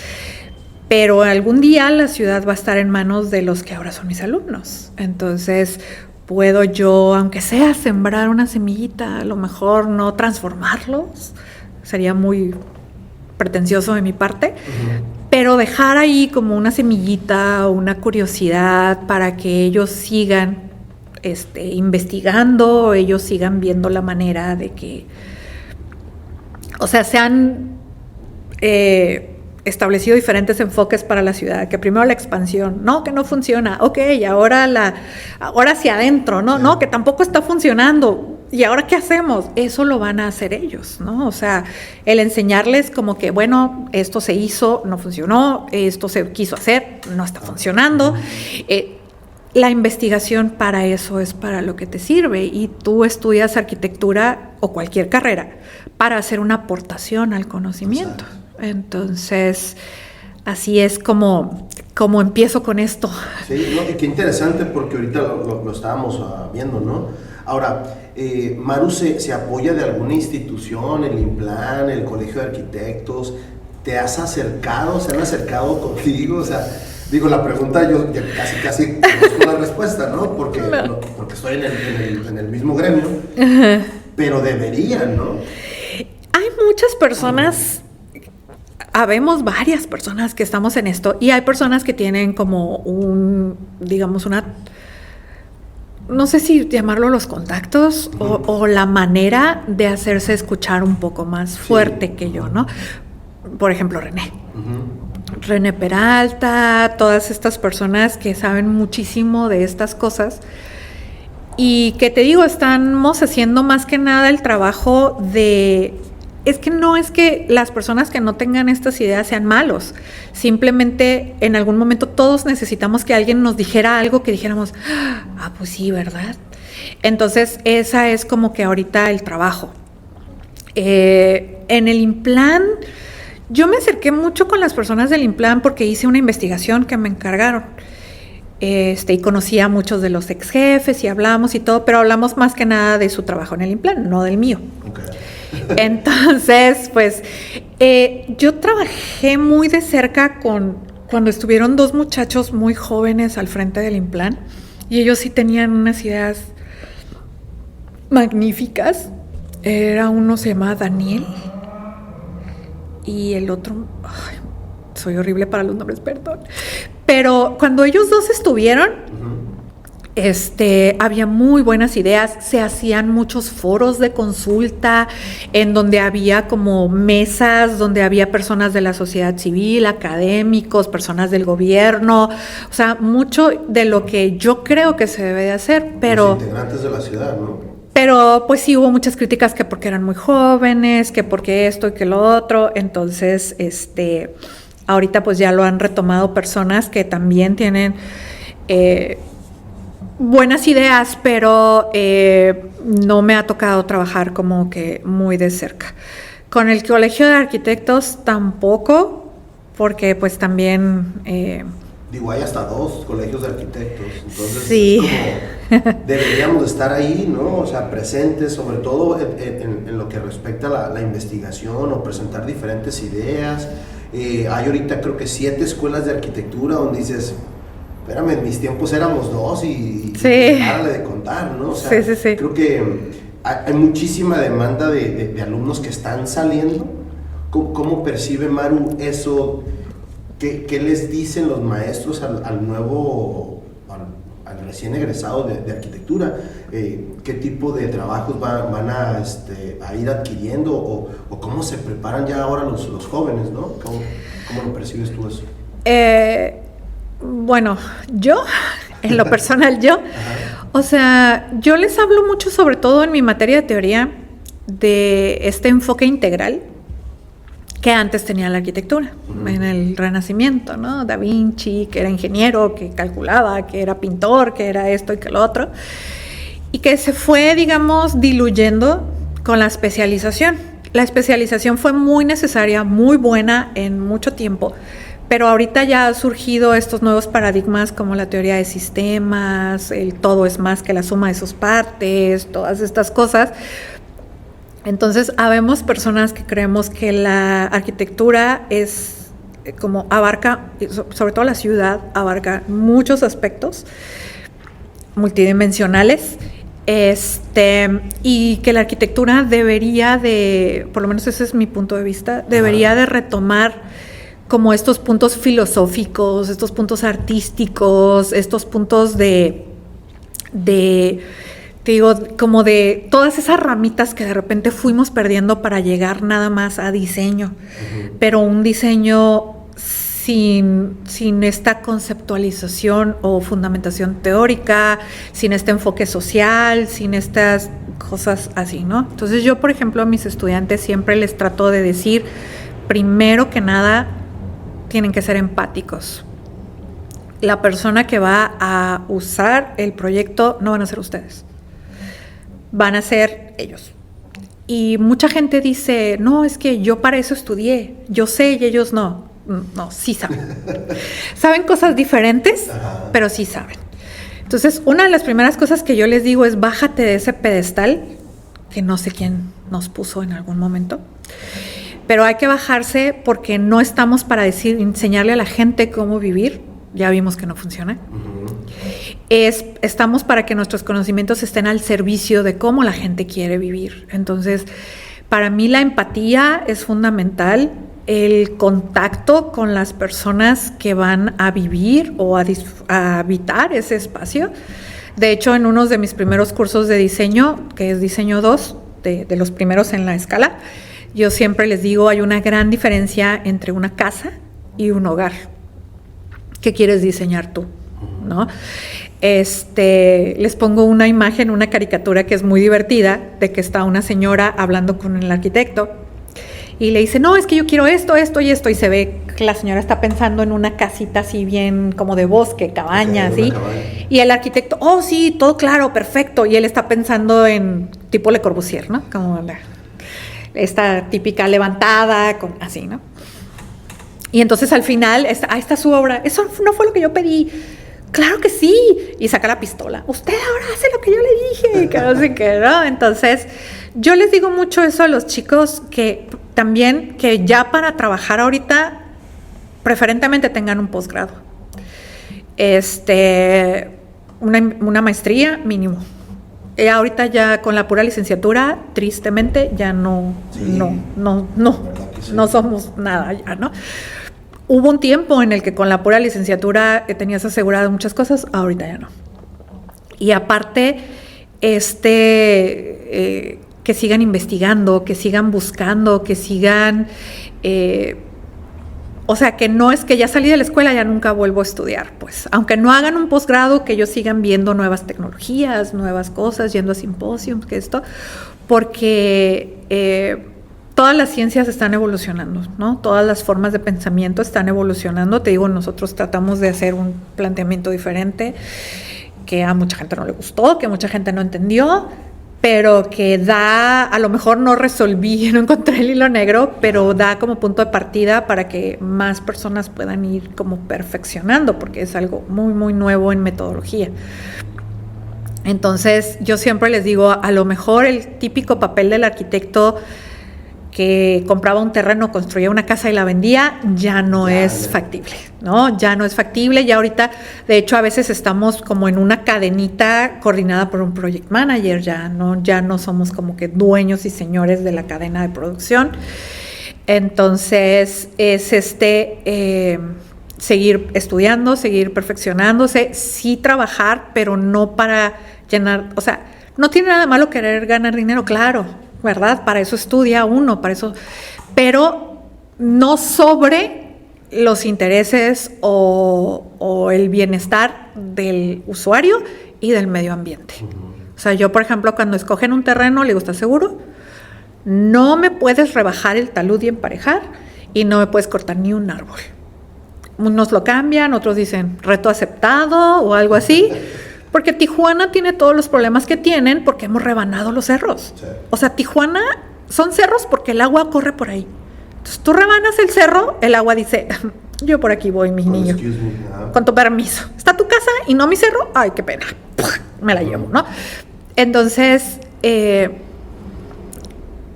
Pero algún día la ciudad va a estar en manos de los que ahora son mis alumnos. Entonces, puedo yo, aunque sea sembrar una semillita, a lo mejor no transformarlos, sería muy pretencioso de mi parte, pero dejar ahí como una semillita o una curiosidad para que ellos sigan investigando, ellos sigan viendo la manera de que, o sea, se han establecido diferentes enfoques para la ciudad, que primero la expansión, no, que no funciona, ok, ahora hacia adentro, no, que tampoco está funcionando, ¿y ahora qué hacemos? Eso lo van a hacer ellos, ¿no? O sea, el enseñarles como que, bueno, esto se hizo, no funcionó, esto se quiso hacer, no está funcionando. La investigación para eso es para lo que te sirve, y tú estudias arquitectura o cualquier carrera para hacer una aportación al conocimiento. Exacto. Entonces, así es como empiezo con esto. Sí, no, y qué interesante, porque ahorita lo estábamos viendo, ¿no? Ahora, Maru se apoya de alguna institución, el IMPLAN, el Colegio de Arquitectos. ¿Te has acercado, se han acercado contigo? O sea, digo, la pregunta yo ya casi conozco la respuesta, ¿no? Porque estoy en el mismo gremio, pero deberían, ¿no? Hay muchas personas, habemos varias personas que estamos en esto, y hay personas que tienen como digamos, no sé si llamarlo los contactos o la manera de hacerse escuchar un poco más fuerte que yo, ¿no? Por ejemplo, René Peralta, todas estas personas que saben muchísimo de estas cosas, y que te digo, estamos haciendo más que nada el trabajo de... Es que no es que las personas que no tengan estas ideas sean malos, simplemente en algún momento todos necesitamos que alguien nos dijera algo que dijéramos, pues sí, ¿verdad? Entonces esa es como que ahorita el trabajo. En el IMPLAN, yo me acerqué mucho con las personas del IMPLAN porque hice una investigación que me encargaron. Y conocí a muchos de los ex jefes y hablamos y todo, pero hablamos más que nada de su trabajo en el IMPLAN, no del mío. Okay. Entonces, pues, yo trabajé muy de cerca cuando estuvieron dos muchachos muy jóvenes al frente del IMPLAN, y ellos sí tenían unas ideas magníficas. Uno se llamaba Daniel y el otro, soy horrible para los nombres, perdón. Pero cuando ellos dos estuvieron, había muy buenas ideas, se hacían muchos foros de consulta en donde había como mesas, donde había personas de la sociedad civil, académicos, personas del gobierno, o sea, mucho de lo que yo creo que se debe de hacer, pero... Los integrantes de la ciudad, ¿no? Pero pues sí hubo muchas críticas, que porque eran muy jóvenes, que porque esto y que lo otro. Entonces, ahorita pues ya lo han retomado personas que también tienen buenas ideas, pero no me ha tocado trabajar como que muy de cerca. Con el Colegio de Arquitectos tampoco, porque pues también... Digo, hay hasta 2 colegios de arquitectos, entonces sí. Es como deberíamos de estar ahí, ¿no? O sea, presentes, sobre todo en lo que respecta a la investigación o presentar diferentes ideas. Hay ahorita creo que 7 escuelas de arquitectura donde dices, espérame, en mis tiempos éramos 2 y párale de contar, ¿no? O sea, sí. Creo que hay muchísima demanda de alumnos que están saliendo. ¿Cómo percibe Maru eso? ¿Qué les dicen los maestros al recién egresado de arquitectura? ¿Qué tipo de trabajos van a ir adquiriendo o cómo se preparan ya ahora los jóvenes, ¿no? ¿Cómo lo percibes tú eso? Bueno, yo, en lo personal, o sea, yo les hablo mucho, sobre todo en mi materia de teoría, de este enfoque integral que antes tenía la arquitectura, en el Renacimiento, ¿no? Da Vinci, que era ingeniero, que calculaba, que era pintor, que era esto y que lo otro, y que se fue, digamos, diluyendo con la especialización. La especialización fue muy necesaria, muy buena en mucho tiempo, pero ahorita ya han surgido estos nuevos paradigmas como la teoría de sistemas, el todo es más que la suma de sus partes, todas estas cosas. Entonces, habemos personas que creemos que la arquitectura es como abarca, sobre todo la ciudad, abarca muchos aspectos multidimensionales, y que la arquitectura debería de, por lo menos ese es mi punto de vista, debería de retomar como estos puntos filosóficos, estos puntos artísticos, estos puntos de te digo, como de todas esas ramitas que de repente fuimos perdiendo para llegar nada más a diseño, pero un diseño sin esta conceptualización o fundamentación teórica, sin este enfoque social, sin estas cosas así, ¿no? Entonces yo, por ejemplo, a mis estudiantes siempre les trato de decir, primero que nada, tienen que ser empáticos. La persona que va a usar el proyecto no van a ser ustedes, van a ser ellos. Y mucha gente dice, no, es que yo para eso estudié, yo sé y ellos no. No, sí saben. Saben cosas diferentes, pero sí saben. Entonces, una de las primeras cosas que yo les digo es bájate de ese pedestal, que no sé quién nos puso en algún momento, pero hay que bajarse porque no estamos para enseñarle a la gente cómo vivir, ya vimos que no funciona. Estamos para que nuestros conocimientos estén al servicio de cómo la gente quiere vivir. Entonces, para mí la empatía es fundamental, el contacto con las personas que van a vivir o a habitar ese espacio. De hecho, en uno de mis primeros cursos de diseño, que es diseño 2, de los primeros en la escala, yo siempre les digo, hay una gran diferencia entre una casa y un hogar. ¿Qué quieres diseñar tú? ¿No? Les pongo una imagen, una caricatura que es muy divertida, de que está una señora hablando con el arquitecto y le dice, no, es que yo quiero esto, esto y esto, y se ve que la señora está pensando en una casita así bien como de bosque, cabaña, ¿sí? Y el arquitecto, oh sí, todo claro, perfecto, y él está pensando en tipo Le Corbusier, ¿no? Como esta típica levantada, así, ¿no? Y entonces al final, ahí está su obra, eso no fue lo que yo pedí. Claro que sí, y saca la pistola. Usted ahora hace lo que yo le dije, que no sé qué, ¿no? Entonces, yo les digo mucho eso a los chicos, que también, que ya para trabajar ahorita, preferentemente tengan un posgrado. Una maestría mínimo. Ahorita ya con la pura licenciatura, tristemente, ya no somos nada ya, ¿no? Hubo un tiempo en el que con la pura licenciatura tenías asegurado muchas cosas, ahorita ya no. Y aparte, que sigan investigando, que sigan buscando, que sigan... o sea, que no es que ya salí de la escuela, ya nunca vuelvo a estudiar, pues. Aunque no hagan un posgrado, que ellos sigan viendo nuevas tecnologías, nuevas cosas, yendo a simposios, que esto, porque... todas las ciencias están evolucionando, ¿no? Todas las formas de pensamiento están evolucionando. Te digo, nosotros tratamos de hacer un planteamiento diferente que a mucha gente no le gustó, que mucha gente no entendió, pero que da, a lo mejor no resolví, no encontré el hilo negro, pero da como punto de partida para que más personas puedan ir como perfeccionando, porque es algo muy, muy nuevo en metodología. Entonces, yo siempre les digo, a lo mejor el típico papel del arquitecto que compraba un terreno, construía una casa y la vendía, ya no es factible, ¿no? Ya no es factible. Ya ahorita, de hecho, a veces estamos como en una cadenita coordinada por un project manager, ya no somos como que dueños y señores de la cadena de producción. Entonces, es seguir estudiando, seguir perfeccionándose, sí trabajar, pero no para llenar, o sea, no tiene nada de malo querer ganar dinero, claro, ¿verdad? Para eso estudia uno, para eso, pero no sobre los intereses o el bienestar del usuario y del medio ambiente. O sea, yo, por ejemplo, cuando escogen un terreno, le digo, ¿estás seguro? No me puedes rebajar el talud y emparejar, y no me puedes cortar ni un árbol. Unos lo cambian, otros dicen reto aceptado o algo así. Porque Tijuana tiene todos los problemas que tienen porque hemos rebanado los cerros. Sí. O sea, Tijuana son cerros porque el agua corre por ahí. Entonces tú rebanas el cerro, el agua dice, yo por aquí voy, mi niño. Con tu permiso. Está tu casa y no mi cerro. Ay, qué pena. Me la llevo, ¿no? Entonces,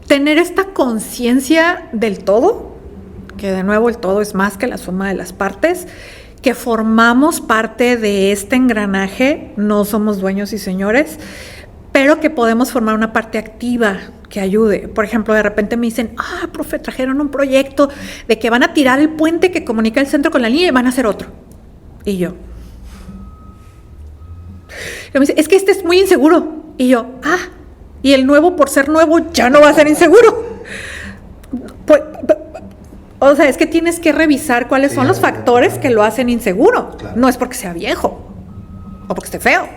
tener esta conciencia del todo, que de nuevo el todo es más que la suma de las partes, que formamos parte de este engranaje, no somos dueños y señores, pero que podemos formar una parte activa que ayude. Por ejemplo, de repente me dicen, profe, trajeron un proyecto de que van a tirar el puente que comunica el centro con la línea y van a hacer otro. Y yo me dice, es que este es muy inseguro. Y yo, y el nuevo por ser nuevo ya no va a ser inseguro. O sea, es que tienes que revisar cuáles son los factores que lo hacen inseguro. Claro. No es porque sea viejo o porque esté feo,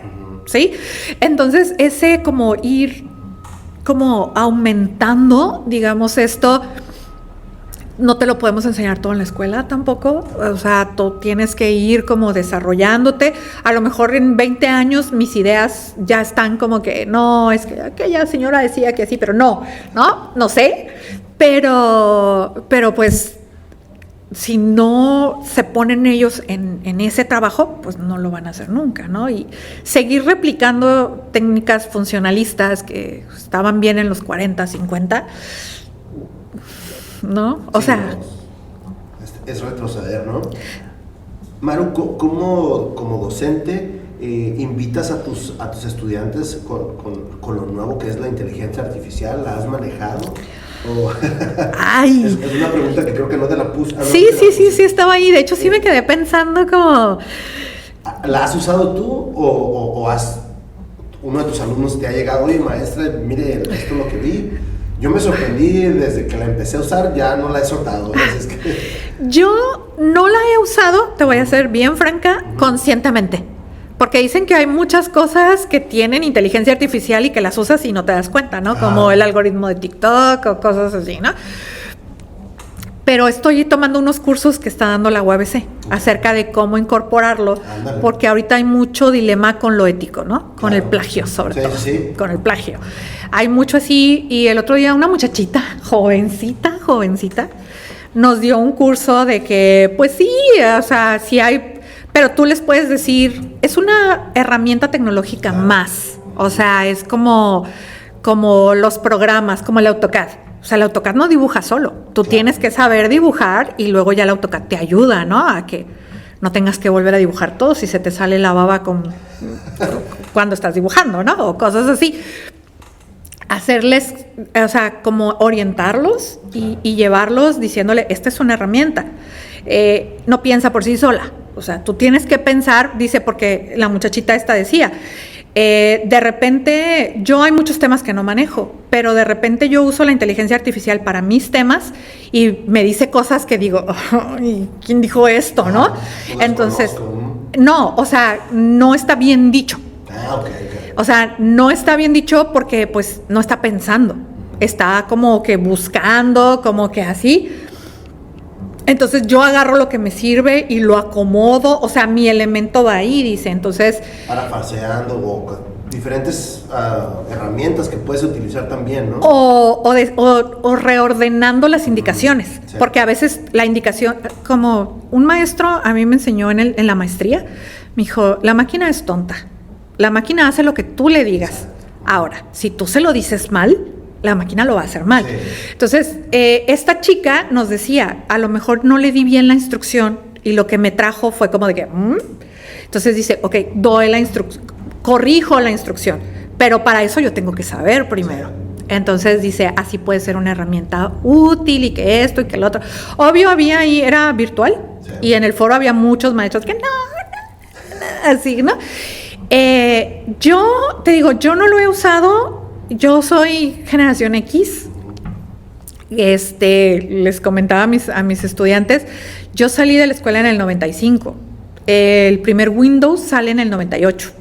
¿sí? Entonces, ese como ir como aumentando, digamos, esto, no te lo podemos enseñar todo en la escuela tampoco. O sea, tú tienes que ir como desarrollándote. A lo mejor en 20 años mis ideas ya están como que, no, es que aquella señora decía que sí, pero no sé. Pero pues si no se ponen ellos en ese trabajo, pues no lo van a hacer nunca, ¿no? Y seguir replicando técnicas funcionalistas que estaban bien en los 40, 50, ¿no? O Sí, sea... no, es retroceder, ¿no? Maru, ¿cómo como docente invitas a tus estudiantes con lo nuevo que es la inteligencia artificial? ¿La has manejado? Ay. Es una pregunta que creo que no te la puse. Sí, estaba ahí. De hecho, sí me quedé pensando como... ¿La has usado tú o uno de tus alumnos te ha llegado, oye, maestra, mire, esto es lo que vi? Yo me sorprendí desde que la empecé a usar, ya no la he soltado. Es que... Yo no la he usado, te voy a ser bien franca, conscientemente. Porque dicen que hay muchas cosas que tienen inteligencia artificial y que las usas y no te das cuenta, ¿no? Como el algoritmo de TikTok o cosas así, ¿no? Pero estoy tomando unos cursos que está dando la UABC acerca de cómo incorporarlo, porque ahorita hay mucho dilema con lo ético, ¿no? Con el plagio, sobre todo. Sí. Con el plagio. Hay mucho así, y el otro día una muchachita, jovencita, nos dio un curso de que, pues sí, o sea, sí hay... Pero tú les puedes decir, es una herramienta tecnológica más. O sea, es como los programas, como el AutoCAD. O sea, el AutoCAD no dibuja solo. Tú tienes que saber dibujar y luego ya el AutoCAD te ayuda, ¿no? A que no tengas que volver a dibujar todo si se te sale la baba cuando estás dibujando, ¿no? O cosas así. Hacerles, o sea, como orientarlos y llevarlos diciéndole, esta es una herramienta. No piensa por sí sola. O sea, tú tienes que pensar, dice, porque la muchachita esta decía, de repente, yo hay muchos temas que no manejo, pero de repente yo uso la inteligencia artificial para mis temas y me dice cosas que digo, "Ay, ¿quién dijo esto?", ¿no? Entonces, no, o sea, no está bien dicho. Okay. O sea, no está bien dicho porque pues no está pensando, está como que buscando, como que así. Entonces yo agarro lo que me sirve y lo acomodo, o sea, mi elemento va ahí, dice, entonces... Parafaseando o diferentes herramientas que puedes utilizar también, ¿no? O reordenando las indicaciones, Sí. Porque a veces la indicación, como un maestro a mí me enseñó en la maestría, me dijo, la máquina es tonta, la máquina hace lo que tú le digas. Ahora, si tú se lo dices mal, la máquina lo va a hacer mal. Sí. Entonces, esta chica nos decía, a lo mejor no le di bien la instrucción y lo que me trajo fue como de que... Entonces dice, ok, doy la instrucción, corrijo la instrucción, pero para eso yo tengo que saber primero. Sí. Entonces dice, así puede ser una herramienta útil y que esto y que lo otro. Obvio, había ahí, era virtual, sí. Y en el foro había muchos maestros que no, así, ¿no? Yo te digo, yo no lo he usado. Yo soy generación X. Les comentaba a mis estudiantes, yo salí de la escuela en el 95. El primer Windows sale en el 98.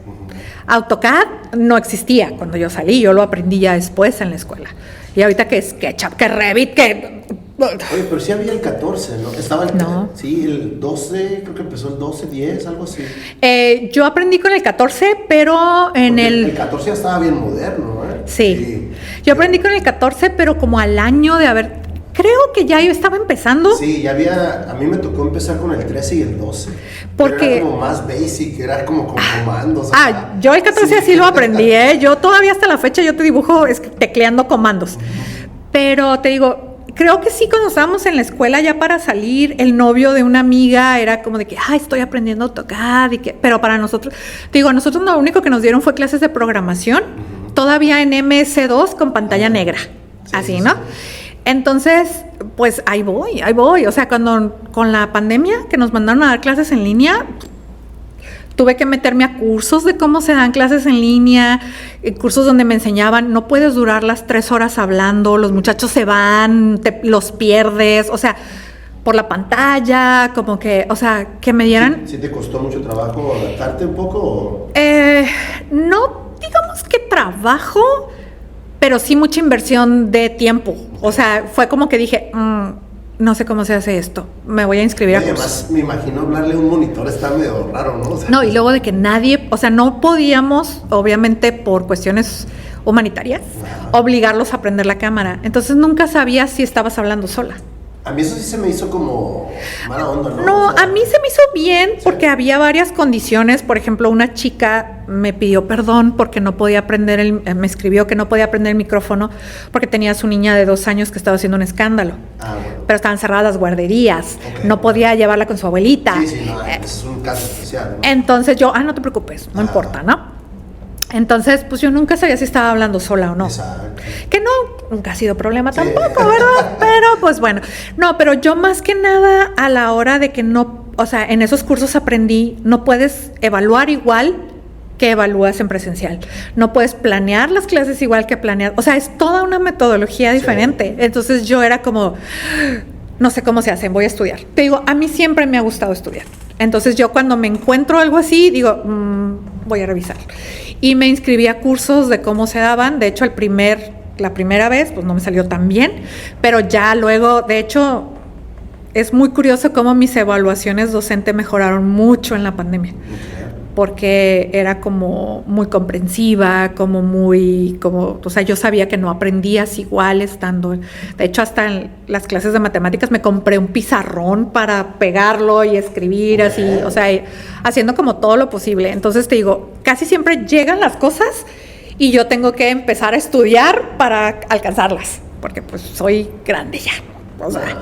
AutoCAD no existía cuando yo salí, yo lo aprendí ya después en la escuela. Y ahorita que SketchUp, que Revit, que... Oye, pero sí había el 14, ¿no? Estaba el... No. Sí, el 12, creo que empezó el 12, 10, algo así. Yo aprendí con el 14, pero en el 14 ya estaba bien moderno, ¿eh? Sí. Yo aprendí con el 14, pero como al año de haber... Creo que ya yo estaba empezando. Sí, ya había... A mí me tocó empezar con el 13 y el 12. Porque... Pero era como más basic, era como con comandos. Yo el 14 sí. Así lo aprendí, ¿eh? Yo todavía hasta la fecha yo te dibujo tecleando comandos. Pero te digo, creo que sí, cuando estábamos en la escuela ya para salir, el novio de una amiga era como de que, estoy aprendiendo AutoCAD y que... Pero para nosotros, te digo, a nosotros lo único que nos dieron fue clases de programación, todavía en MS2 con pantalla negra, sí, así, ¿no? Sí. Entonces, pues ahí voy, o sea, con la pandemia que nos mandaron a dar clases en línea, tuve que meterme a cursos de cómo se dan clases en línea, cursos donde me enseñaban, no puedes durar las 3 horas hablando, los muchachos se van, los pierdes, o sea, por la pantalla, como que, o sea, que me dieran... ¿Sí te costó mucho trabajo adaptarte un poco? ¿O? No digamos que trabajo, pero sí mucha inversión de tiempo. O sea, fue como que dije, no sé cómo se hace esto, me voy a inscribir a cursos. Además, me imagino hablarle a un monitor está medio raro, ¿no? O sea, No, y luego de que nadie, o sea, no podíamos, obviamente por cuestiones humanitarias, obligarlos a prender la cámara. Entonces nunca sabía si estabas hablando sola. a mí eso sí se me hizo como mala onda, ¿no? No, O sea, a mí se me hizo bien porque había varias condiciones. Por ejemplo, una chica me pidió perdón porque no podía prender me escribió que no podía prender el micrófono porque tenía a su niña de 2 años que estaba haciendo un escándalo. bueno. Pero estaban cerradas las guarderías, Ok. no podía llevarla con su abuelita. Sí, no, es un caso especial, ¿no? Entonces yo, no te preocupes, no importa, ¿no? Entonces, pues yo nunca sabía si estaba hablando sola o no. Exacto. Que no, nunca ha sido problema Sí. tampoco, ¿verdad? Pero pues bueno. No, pero yo más que nada a la hora de que no, o sea, en esos cursos aprendí, no puedes evaluar igual que evalúas en presencial. No puedes planear las clases igual que planear. O sea, es toda una metodología diferente. Sí. Entonces yo era como, no sé cómo se hacen, voy a estudiar. Te digo, a mí siempre me ha gustado estudiar. Entonces yo cuando me encuentro algo así, digo, voy a revisar. Y me inscribí a cursos de cómo se daban. De hecho, la primera vez, pues no me salió tan bien, pero ya luego, de hecho, es muy curioso cómo mis evaluaciones docente mejoraron mucho en la pandemia. Porque era como muy comprensiva, o sea, yo sabía que no aprendías igual estando. De hecho, hasta en las clases de matemáticas me compré un pizarrón para pegarlo y escribir así, o sea, haciendo como todo lo posible. Entonces te digo, casi siempre llegan las cosas y yo tengo que empezar a estudiar para alcanzarlas, porque pues soy grande ya, o sea.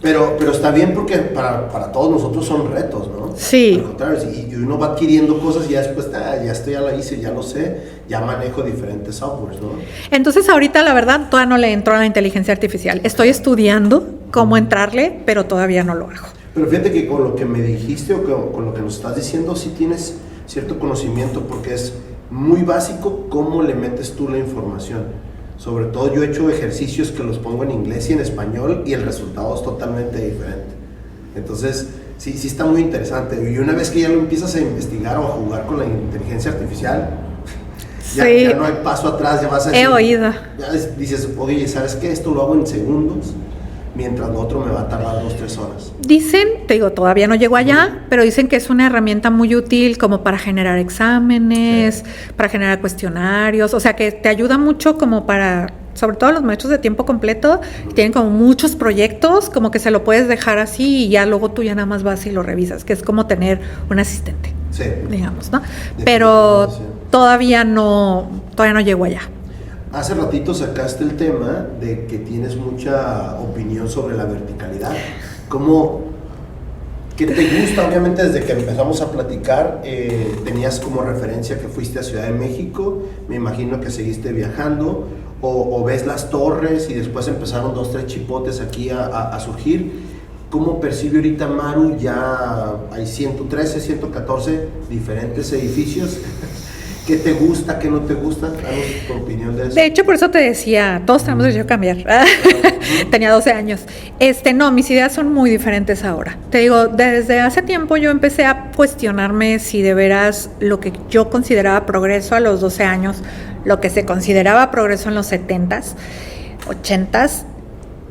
Pero está bien porque para todos nosotros son retos, ¿no? Sí. Al contrario, y uno va adquiriendo cosas y ya después, esto ya lo hice, ya lo sé, ya manejo diferentes softwares, ¿no? Entonces ahorita la verdad todavía no le entro a la inteligencia artificial. Estoy estudiando cómo entrarle, pero todavía no lo hago. Pero fíjate que con lo que me dijiste o con lo que nos estás diciendo, sí tienes cierto conocimiento porque es muy básico cómo le metes tú la información. Sobre todo yo he hecho ejercicios que los pongo en inglés y en español y el resultado es totalmente diferente. Entonces, sí está muy interesante. Y una vez que ya lo empiezas a investigar o a jugar con la inteligencia artificial, ya no hay paso atrás, ya vas a decir... He oído. Ya dices, oye, ¿sabes qué? Esto lo hago en segundos, mientras lo otro me va a tardar 2-3 horas. Dicen, te digo, todavía no llego allá, pero dicen que es una herramienta muy útil como para generar exámenes, para generar cuestionarios, o sea que te ayuda mucho como para, sobre todo los maestros de tiempo completo, que tienen como muchos proyectos, como que se lo puedes dejar así y ya luego tú ya nada más vas y lo revisas, que es como tener un asistente, digamos, ¿no? Pero todavía no llego allá. Hace ratito sacaste el tema de que tienes mucha opinión sobre la verticalidad. ¿Qué te gusta? Obviamente desde que empezamos a platicar tenías como referencia que fuiste a Ciudad de México, me imagino que seguiste viajando o ves las torres y después empezaron 2-3 chipotes aquí a surgir. ¿Cómo percibe ahorita Maru? Ya hay 113, 114 diferentes edificios. ¿Qué te gusta, qué no te gusta? Danos tu opinión de eso. De hecho, por eso te decía, todos tenemos derecho a cambiar. Tenía 12 años. No, mis ideas son muy diferentes ahora. Te digo, desde hace tiempo yo empecé a cuestionarme si de veras lo que yo consideraba progreso a los 12 años, lo que se consideraba progreso en los 70s, 80s,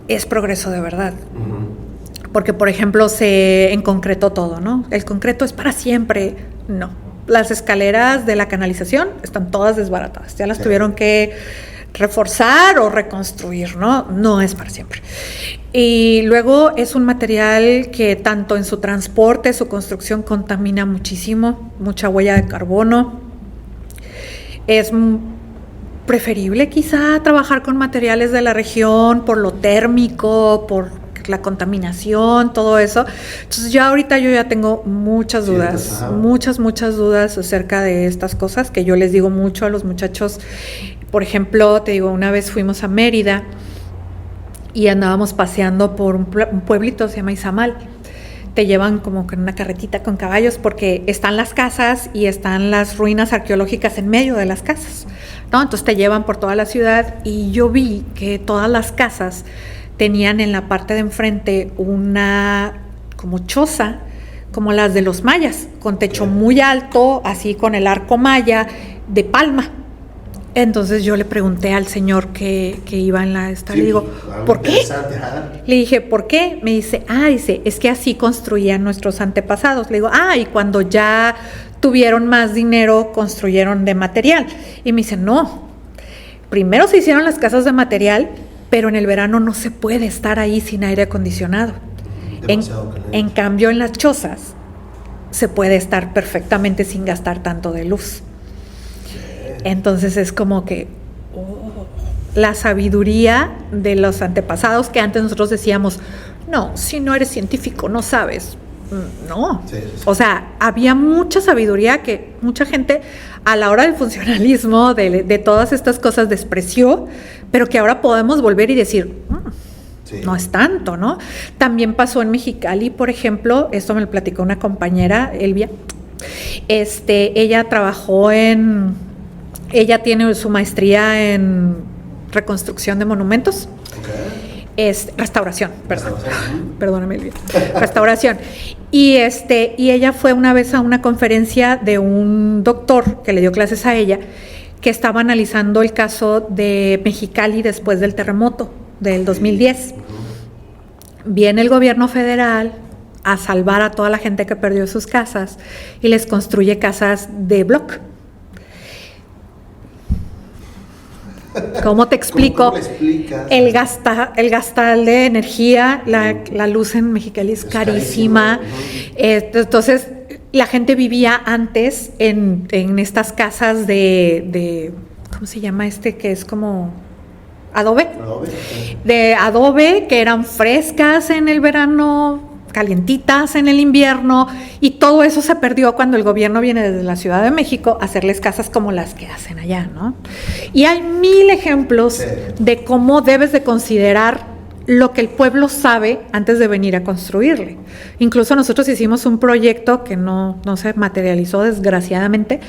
es progreso de verdad. Porque, por ejemplo, se concretó todo, ¿no? El concreto es para siempre. No. Las escaleras de la canalización están todas desbaratadas, ya las tuvieron que reforzar o reconstruir, ¿no? No es para siempre. Y luego es un material que tanto en su transporte, su construcción contamina muchísimo, mucha huella de carbono. Es preferible quizá trabajar con materiales de la región por lo térmico, por la contaminación, todo eso. Entonces yo ya tengo muchas dudas, muchas dudas acerca de estas cosas que yo les digo mucho a los muchachos. Por ejemplo, te digo, una vez fuimos a Mérida y andábamos paseando por un pueblito, se llama Izamal. Te llevan como con una carretita con caballos porque están las casas y están las ruinas arqueológicas en medio de las casas, ¿no? Entonces te llevan por toda la ciudad y yo vi que todas las casas tenían en la parte de enfrente una como choza, como las de los mayas, con techo muy alto, así con el arco maya de palma. Entonces yo le pregunté al señor que iba en la esta, le digo, ¿por qué? Le dije, ¿por qué? Me dice, es que así construían nuestros antepasados. Le digo, y cuando ya tuvieron más dinero, construyeron de material. Y me dice, no, primero se hicieron las casas de material, pero en el verano no se puede estar ahí sin aire acondicionado. En cambio, en las chozas se puede estar perfectamente sin gastar tanto de luz. Entonces es como que la sabiduría de los antepasados, que antes nosotros decíamos, no, si no eres científico no sabes. No, sí. O sea, había mucha sabiduría que mucha gente a la hora del funcionalismo, de todas estas cosas despreció, pero que ahora podemos volver y decir, no es tanto, ¿no? También pasó en Mexicali, por ejemplo, esto me lo platicó una compañera, Elvia. Ella trabajó ella tiene su maestría en reconstrucción de monumentos. Restauración, perdón. Perdóname, Elvia. Restauración. Y ella fue una vez a una conferencia de un doctor que le dio clases a ella, que estaba analizando el caso de Mexicali después del terremoto del 2010. Viene el gobierno federal a salvar a toda la gente que perdió sus casas y les construye casas de bloc. ¿Cómo te explico? ¿Cómo explicas? El gastal de energía, la luz en Mexicali es carísima. Entonces, la gente vivía antes en estas casas de ¿cómo se llama que es como adobe? De adobe, que eran frescas en el verano, calientitas en el invierno, y todo eso se perdió cuando el gobierno viene desde la Ciudad de México a hacerles casas como las que hacen allá, ¿no? Y hay 1000 ejemplos de cómo debes de considerar lo que el pueblo sabe antes de venir a construirle. Incluso nosotros hicimos un proyecto que no se materializó desgraciadamente,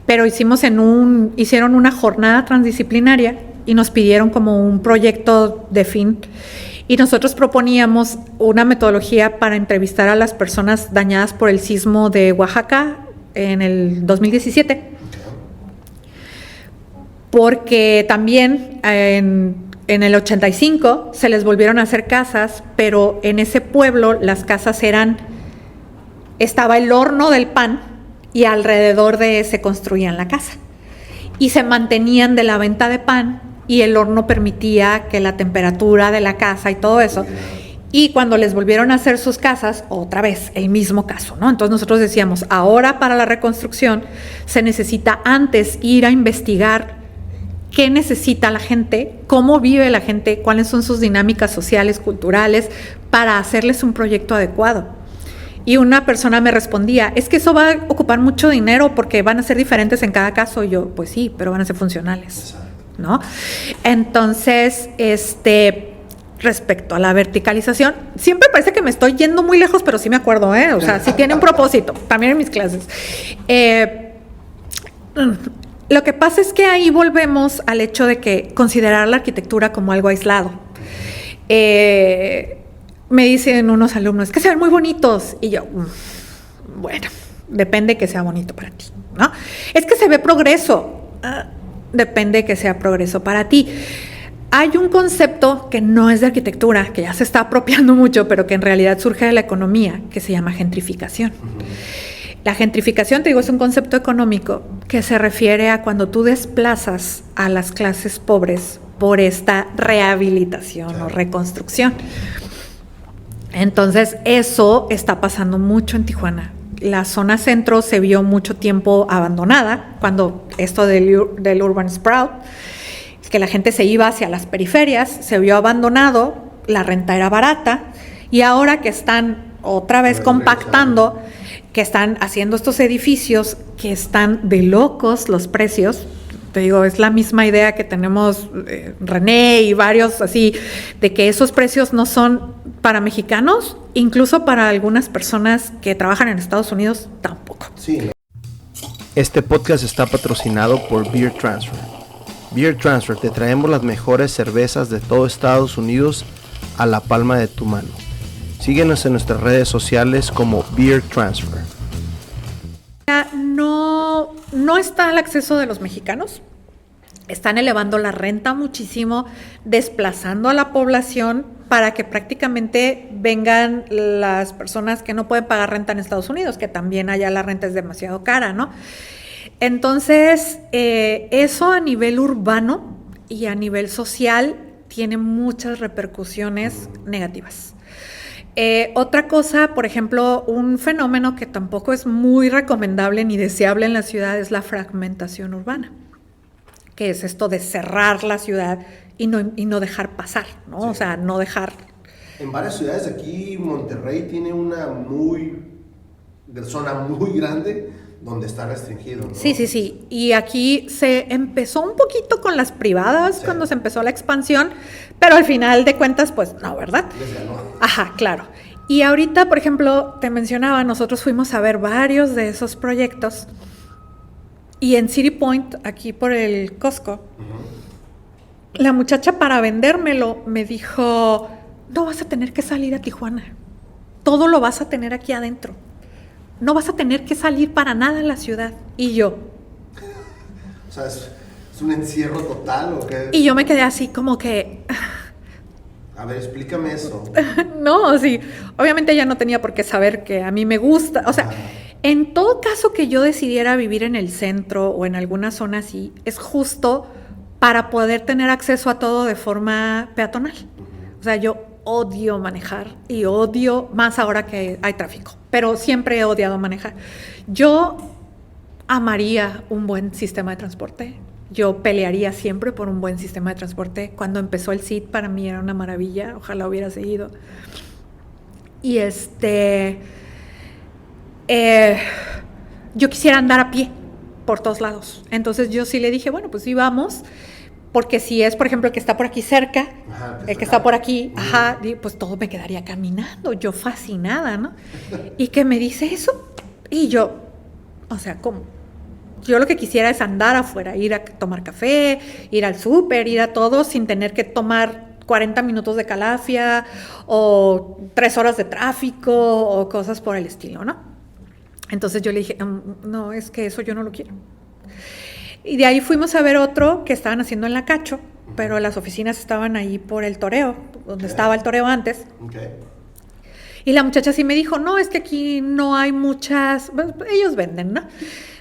pero hicieron una jornada transdisciplinaria y nos pidieron como un proyecto de fin. Y nosotros proponíamos una metodología para entrevistar a las personas dañadas por el sismo de Oaxaca en el 2017. Porque también en el 85 se les volvieron a hacer casas, pero en ese pueblo las casas estaba el horno del pan y alrededor de se construían la casa. Y se mantenían de la venta de pan, y el horno permitía que la temperatura de la casa y todo eso. Y cuando les volvieron a hacer sus casas, otra vez, el mismo caso, ¿no? Entonces nosotros decíamos, ahora para la reconstrucción se necesita antes ir a investigar qué necesita la gente, cómo vive la gente, cuáles son sus dinámicas sociales, culturales, para hacerles un proyecto adecuado. Y una persona me respondía, es que eso va a ocupar mucho dinero porque van a ser diferentes en cada caso. Y yo, pues sí, pero van a ser funcionales, ¿no? Entonces, respecto a la verticalización, siempre parece que me estoy yendo muy lejos, pero sí me acuerdo, o sea, sí tiene un propósito, también en mis clases. Lo que pasa es que ahí volvemos al hecho de que considerar la arquitectura como algo aislado. Me dicen unos alumnos, que se ven muy bonitos, y yo, bueno, depende que sea bonito para ti, ¿no? Es que se ve progreso, depende que sea progreso para ti. Hay un concepto que no es de arquitectura, que ya se está apropiando mucho, pero que en realidad surge de la economía, que se llama gentrificación. La gentrificación, te digo, es un concepto económico que se refiere a cuando tú desplazas a las clases pobres por esta rehabilitación o reconstrucción. Entonces, eso está pasando mucho en Tijuana. La zona centro se vio mucho tiempo abandonada, cuando esto del urban sprawl, que la gente se iba hacia las periferias, se vio abandonado, la renta era barata, y ahora que están otra vez compactando, que están haciendo estos edificios que están de locos los precios. Te digo, es la misma idea que tenemos René y varios así, de que esos precios no son para mexicanos, incluso para algunas personas que trabajan en Estados Unidos tampoco. Sí. Este podcast está patrocinado por Beer Transfer. Beer Transfer, te traemos las mejores cervezas de todo Estados Unidos a la palma de tu mano. Síguenos en nuestras redes sociales como Beer Transfer. No está al acceso de los mexicanos. Están elevando la renta muchísimo, desplazando a la población para que prácticamente vengan las personas que no pueden pagar renta en Estados Unidos, que también allá la renta es demasiado cara, ¿no? Entonces, eso a nivel urbano y a nivel social tiene muchas repercusiones negativas. Otra cosa, por ejemplo, un fenómeno que tampoco es muy recomendable ni deseable en la ciudad es la fragmentación urbana, que es esto de cerrar la ciudad y no dejar pasar, ¿no? Sí. O sea, no dejar... En varias ciudades aquí, Monterrey tiene una zona muy grande donde está restringido, ¿no? Sí. Y aquí se empezó un poquito con las privadas cuando se empezó la expansión, pero al final de cuentas, pues no, ¿verdad? Les ganó. Ajá, claro. Y ahorita, por ejemplo, te mencionaba, nosotros fuimos a ver varios de esos proyectos y en City Point, aquí por el Costco, la muchacha para vendérmelo me dijo, no vas a tener que salir a Tijuana, todo lo vas a tener aquí adentro. No vas a tener que salir para nada en la ciudad. Y yo... O sea, ¿es un encierro total o qué? Y yo me quedé así como que... A ver, explícame eso. No, sí. Obviamente ella no tenía por qué saber que a mí me gusta. O sea, en todo caso que yo decidiera vivir en el centro o en alguna zona así, es justo para poder tener acceso a todo de forma peatonal. O sea, yo odio manejar y odio más ahora que hay tráfico, pero siempre he odiado manejar. Yo amaría un buen sistema de transporte. Yo pelearía siempre por un buen sistema de transporte. Cuando empezó el CIT para mí era una maravilla, ojalá hubiera seguido. Y yo quisiera andar a pie por todos lados. Entonces yo sí le dije, bueno, pues sí vamos. Porque si es, por ejemplo, el que está por aquí cerca, el que está por aquí, pues todo me quedaría caminando, yo fascinada, ¿no? Y que me dice eso, y yo, o sea, ¿cómo? Yo lo que quisiera es andar afuera, ir a tomar café, ir al súper, ir a todo sin tener que tomar 40 minutos de calafia o 3 horas de tráfico o cosas por el estilo, ¿no? Entonces yo le dije, no, es que eso yo no lo quiero. Y de ahí fuimos a ver otro que estaban haciendo en la Cacho, pero las oficinas estaban ahí por el Toreo, donde estaba el Toreo antes. Y la muchacha sí me dijo, no, es que aquí no hay muchas, bueno, ellos venden, ¿no?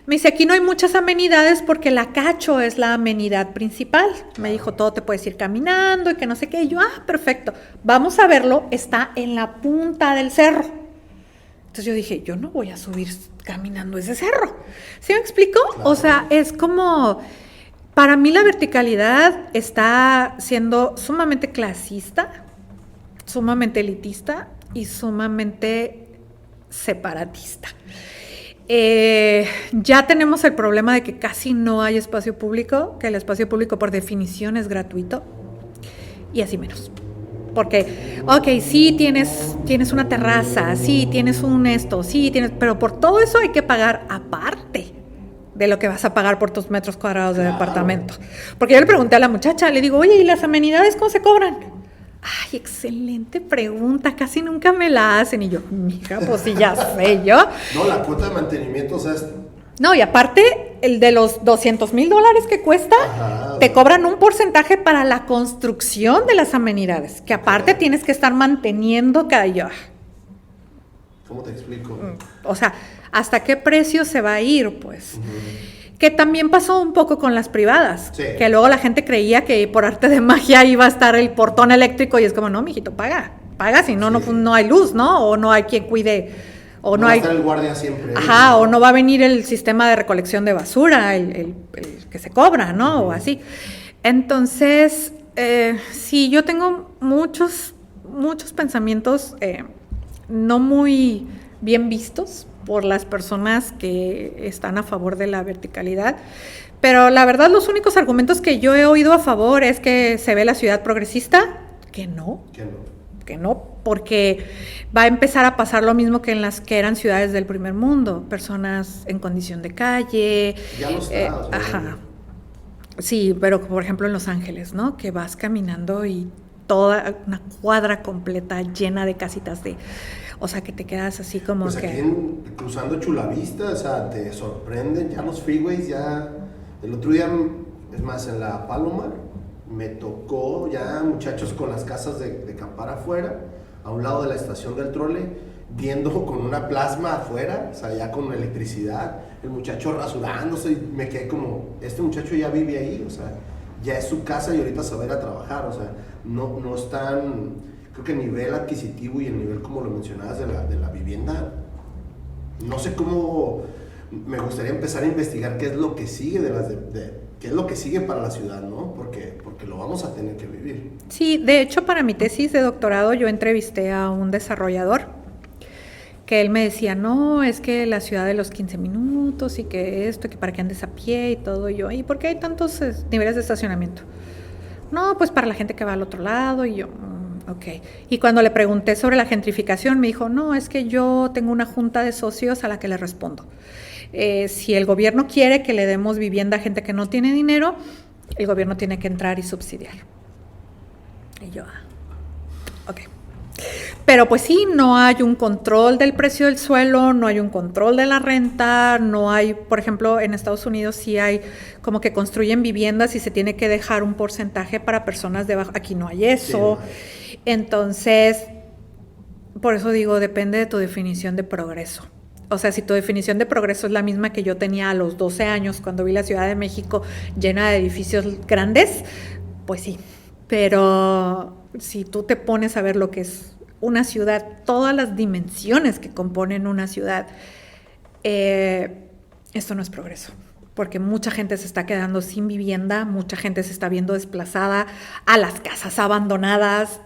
Me dice, aquí no hay muchas amenidades porque la Cacho es la amenidad principal. Me dijo, todo te puedes ir caminando y que no sé qué. Y yo, perfecto, vamos a verlo, está en la punta del cerro. Entonces yo dije, yo no voy a subir caminando ese cerro. ¿Sí me explico? Claro. O sea, es como, para mí la verticalidad está siendo sumamente clasista, sumamente elitista y sumamente separatista. Ya tenemos el problema de que casi no hay espacio público, que el espacio público por definición es gratuito y así menos. Porque, sí tienes una terraza, sí tienes un esto, sí tienes, pero por todo eso hay que pagar aparte de lo que vas a pagar por tus metros cuadrados de departamento. Porque yo le pregunté a la muchacha, le digo, oye, ¿y las amenidades cómo se cobran? Ay, excelente pregunta, casi nunca me la hacen. Y yo, mija, pues sí, ya sé yo. No, la cuota de mantenimiento, o sea, es... No, y aparte, el de los $200,000 que cuesta, te cobran un porcentaje para la construcción de las amenidades, que aparte tienes que estar manteniendo cada día. ¿Cómo te explico? O sea, ¿hasta qué precio se va a ir, pues? Que también pasó un poco con las privadas, que luego la gente creía que por arte de magia iba a estar el portón eléctrico y es como, no, mijito, paga, si no, no hay luz, ¿no? O no hay quien cuide... O no va hay, a estar el guardia siempre. O no va a venir el sistema de recolección de basura, el que se cobra, ¿no? O así. Entonces, sí, yo tengo muchos pensamientos no muy bien vistos por las personas que están a favor de la verticalidad. Pero la verdad, los únicos argumentos que yo he oído a favor es que se ve la ciudad progresista, que no, porque va a empezar a pasar lo mismo que en las que eran ciudades del primer mundo, personas en condición de calle. Ya lo está. Sí, pero por ejemplo en Los Ángeles, ¿no? Que vas caminando y toda una cuadra completa llena de casitas de... O sea, que te quedas así como pues que... aquí cruzando Chulavista, o sea, te sorprenden ya los freeways, ya... El otro día, es más, en la Palomar, me tocó ya muchachos con las casas de acampar afuera, a un lado de la estación del trole, viendo con una plasma afuera, o sea, ya con electricidad, el muchacho rasurándose, y me quedé como, este muchacho ya vive ahí, o sea, ya es su casa y ahorita se va a ir a trabajar, o sea, no están, creo que el nivel adquisitivo y el nivel, como lo mencionabas, de la vivienda, no sé cómo, me gustaría empezar a investigar qué es lo que sigue qué es lo que sigue para la ciudad, ¿no? Porque lo vamos a tener que vivir. Sí, de hecho, para mi tesis de doctorado yo entrevisté a un desarrollador que él me decía, no, es que la ciudad de los 15 minutos y que esto, que para que andes a pie y todo. Y yo, ¿y por qué hay tantos niveles de estacionamiento? No, pues para la gente que va al otro lado. Y yo, ok. Y cuando le pregunté sobre la gentrificación, me dijo, no, es que yo tengo una junta de socios a la que le respondo. Si el gobierno quiere que le demos vivienda a gente que no tiene dinero, el gobierno tiene que entrar y subsidiar. Y yo, ok. Pero pues sí, no hay un control del precio del suelo, no hay un control de la renta, no hay, por ejemplo, en Estados Unidos sí hay como que construyen viviendas y se tiene que dejar un porcentaje para personas de bajo, aquí no hay eso. Sí, no. Entonces, por eso digo, depende de tu definición de progreso. O sea, si tu definición de progreso es la misma que yo tenía a los 12 años cuando vi la Ciudad de México llena de edificios grandes, pues sí. Pero si tú te pones a ver lo que es una ciudad, todas las dimensiones que componen una ciudad, esto no es progreso. Porque mucha gente se está quedando sin vivienda, mucha gente se está viendo desplazada a las casas abandonadas.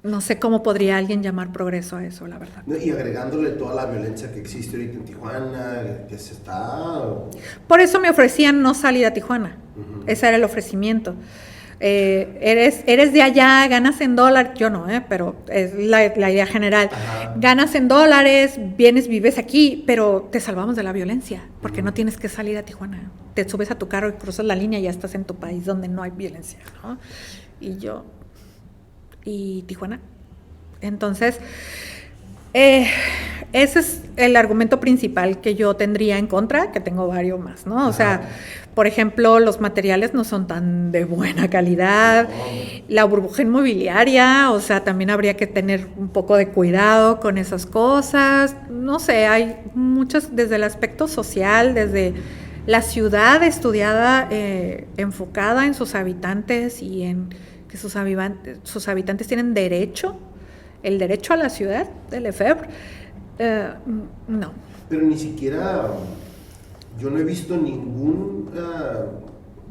No sé cómo podría alguien llamar progreso a eso, la verdad. Y agregándole toda la violencia que existe ahorita en Tijuana, que se está... Por eso me ofrecían no salir a Tijuana. Uh-huh. Ese era el ofrecimiento. Eres de allá, ganas en dólares, yo no, pero es la idea general. Ajá. Ganas en dólares, vienes, vives aquí, pero te salvamos de la violencia, porque no tienes que salir a Tijuana. Te subes a tu carro y cruzas la línea y ya estás en tu país donde no hay violencia, ¿no? Y Tijuana. Entonces, ese es el argumento principal que yo tendría en contra, que tengo varios más, ¿no? O sea, por ejemplo, los materiales no son tan de buena calidad, la burbuja inmobiliaria, o sea, también habría que tener un poco de cuidado con esas cosas. No sé, hay muchas, desde el aspecto social, desde la ciudad estudiada, enfocada en sus habitantes y en que sus habitantes tienen derecho, el derecho a la ciudad de Lefebvre, no. Pero ni siquiera, yo no he visto ningún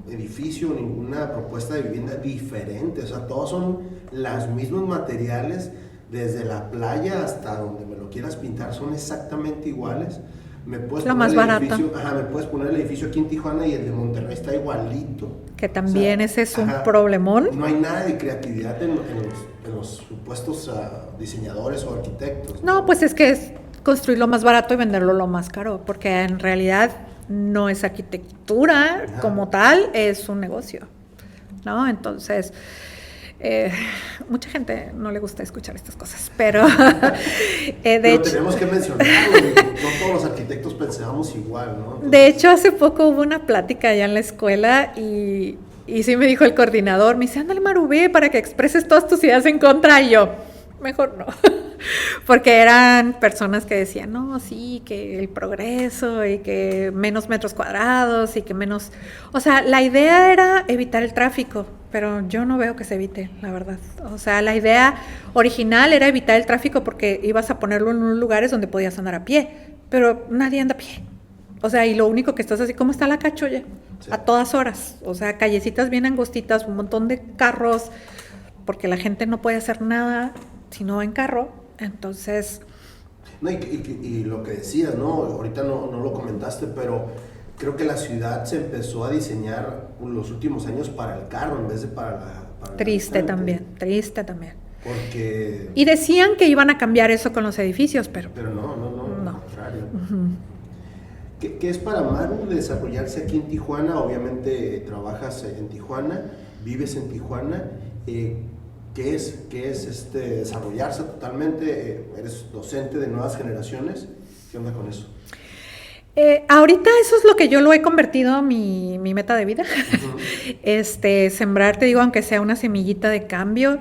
edificio, ninguna propuesta de vivienda diferente, o sea, todos son los mismos materiales, desde la playa hasta donde me lo quieras pintar, son exactamente iguales. Me puedes lo más barato. Me puedes poner el edificio aquí en Tijuana y el de Monterrey está igualito. Que también, o sea, ese es un problemón. No hay nada de creatividad en los supuestos diseñadores o arquitectos. No, pues es que es construirlo más barato y venderlo lo más caro, porque en realidad no es arquitectura como tal, es un negocio, ¿no? Entonces... mucha gente no le gusta escuchar estas cosas, pero de hecho tenemos que mencionarlo, no todos los arquitectos pensamos igual, ¿no? Entonces, de hecho, hace poco hubo una plática allá en la escuela y sí me dijo el coordinador, me dice, ándale Maru, ve para que expreses todas tus ideas en contra, y yo, mejor no, porque eran personas que decían, no, sí, que el progreso y que menos metros cuadrados y que menos, o sea, la idea era evitar el tráfico, pero yo no veo que se evite, la verdad. O sea, la idea original era evitar el tráfico porque ibas a ponerlo en unos lugares donde podías andar a pie, pero nadie anda a pie. O sea, y lo único que estás así, ¿cómo está la Cachoya? Sí. A todas horas. O sea, callecitas bien angostitas, un montón de carros, porque la gente no puede hacer nada si no va en carro. Entonces... No, y lo que decías, ¿no? Ahorita no lo comentaste, pero creo que la ciudad se empezó a diseñar en los últimos años para el carro en vez de para la triste también. Porque... Y decían que iban a cambiar eso con los edificios, pero no, al contrario. Uh-huh. ¿Qué es para Maru desarrollarse aquí en Tijuana? Obviamente trabajas en Tijuana, vives en Tijuana. ¿Qué es desarrollarse totalmente? ¿Eres docente de nuevas generaciones? ¿Qué onda con eso? Ahorita eso es lo que yo lo he convertido mi meta de vida. Uh-huh. Sembrar, te digo, aunque sea una semillita de cambio.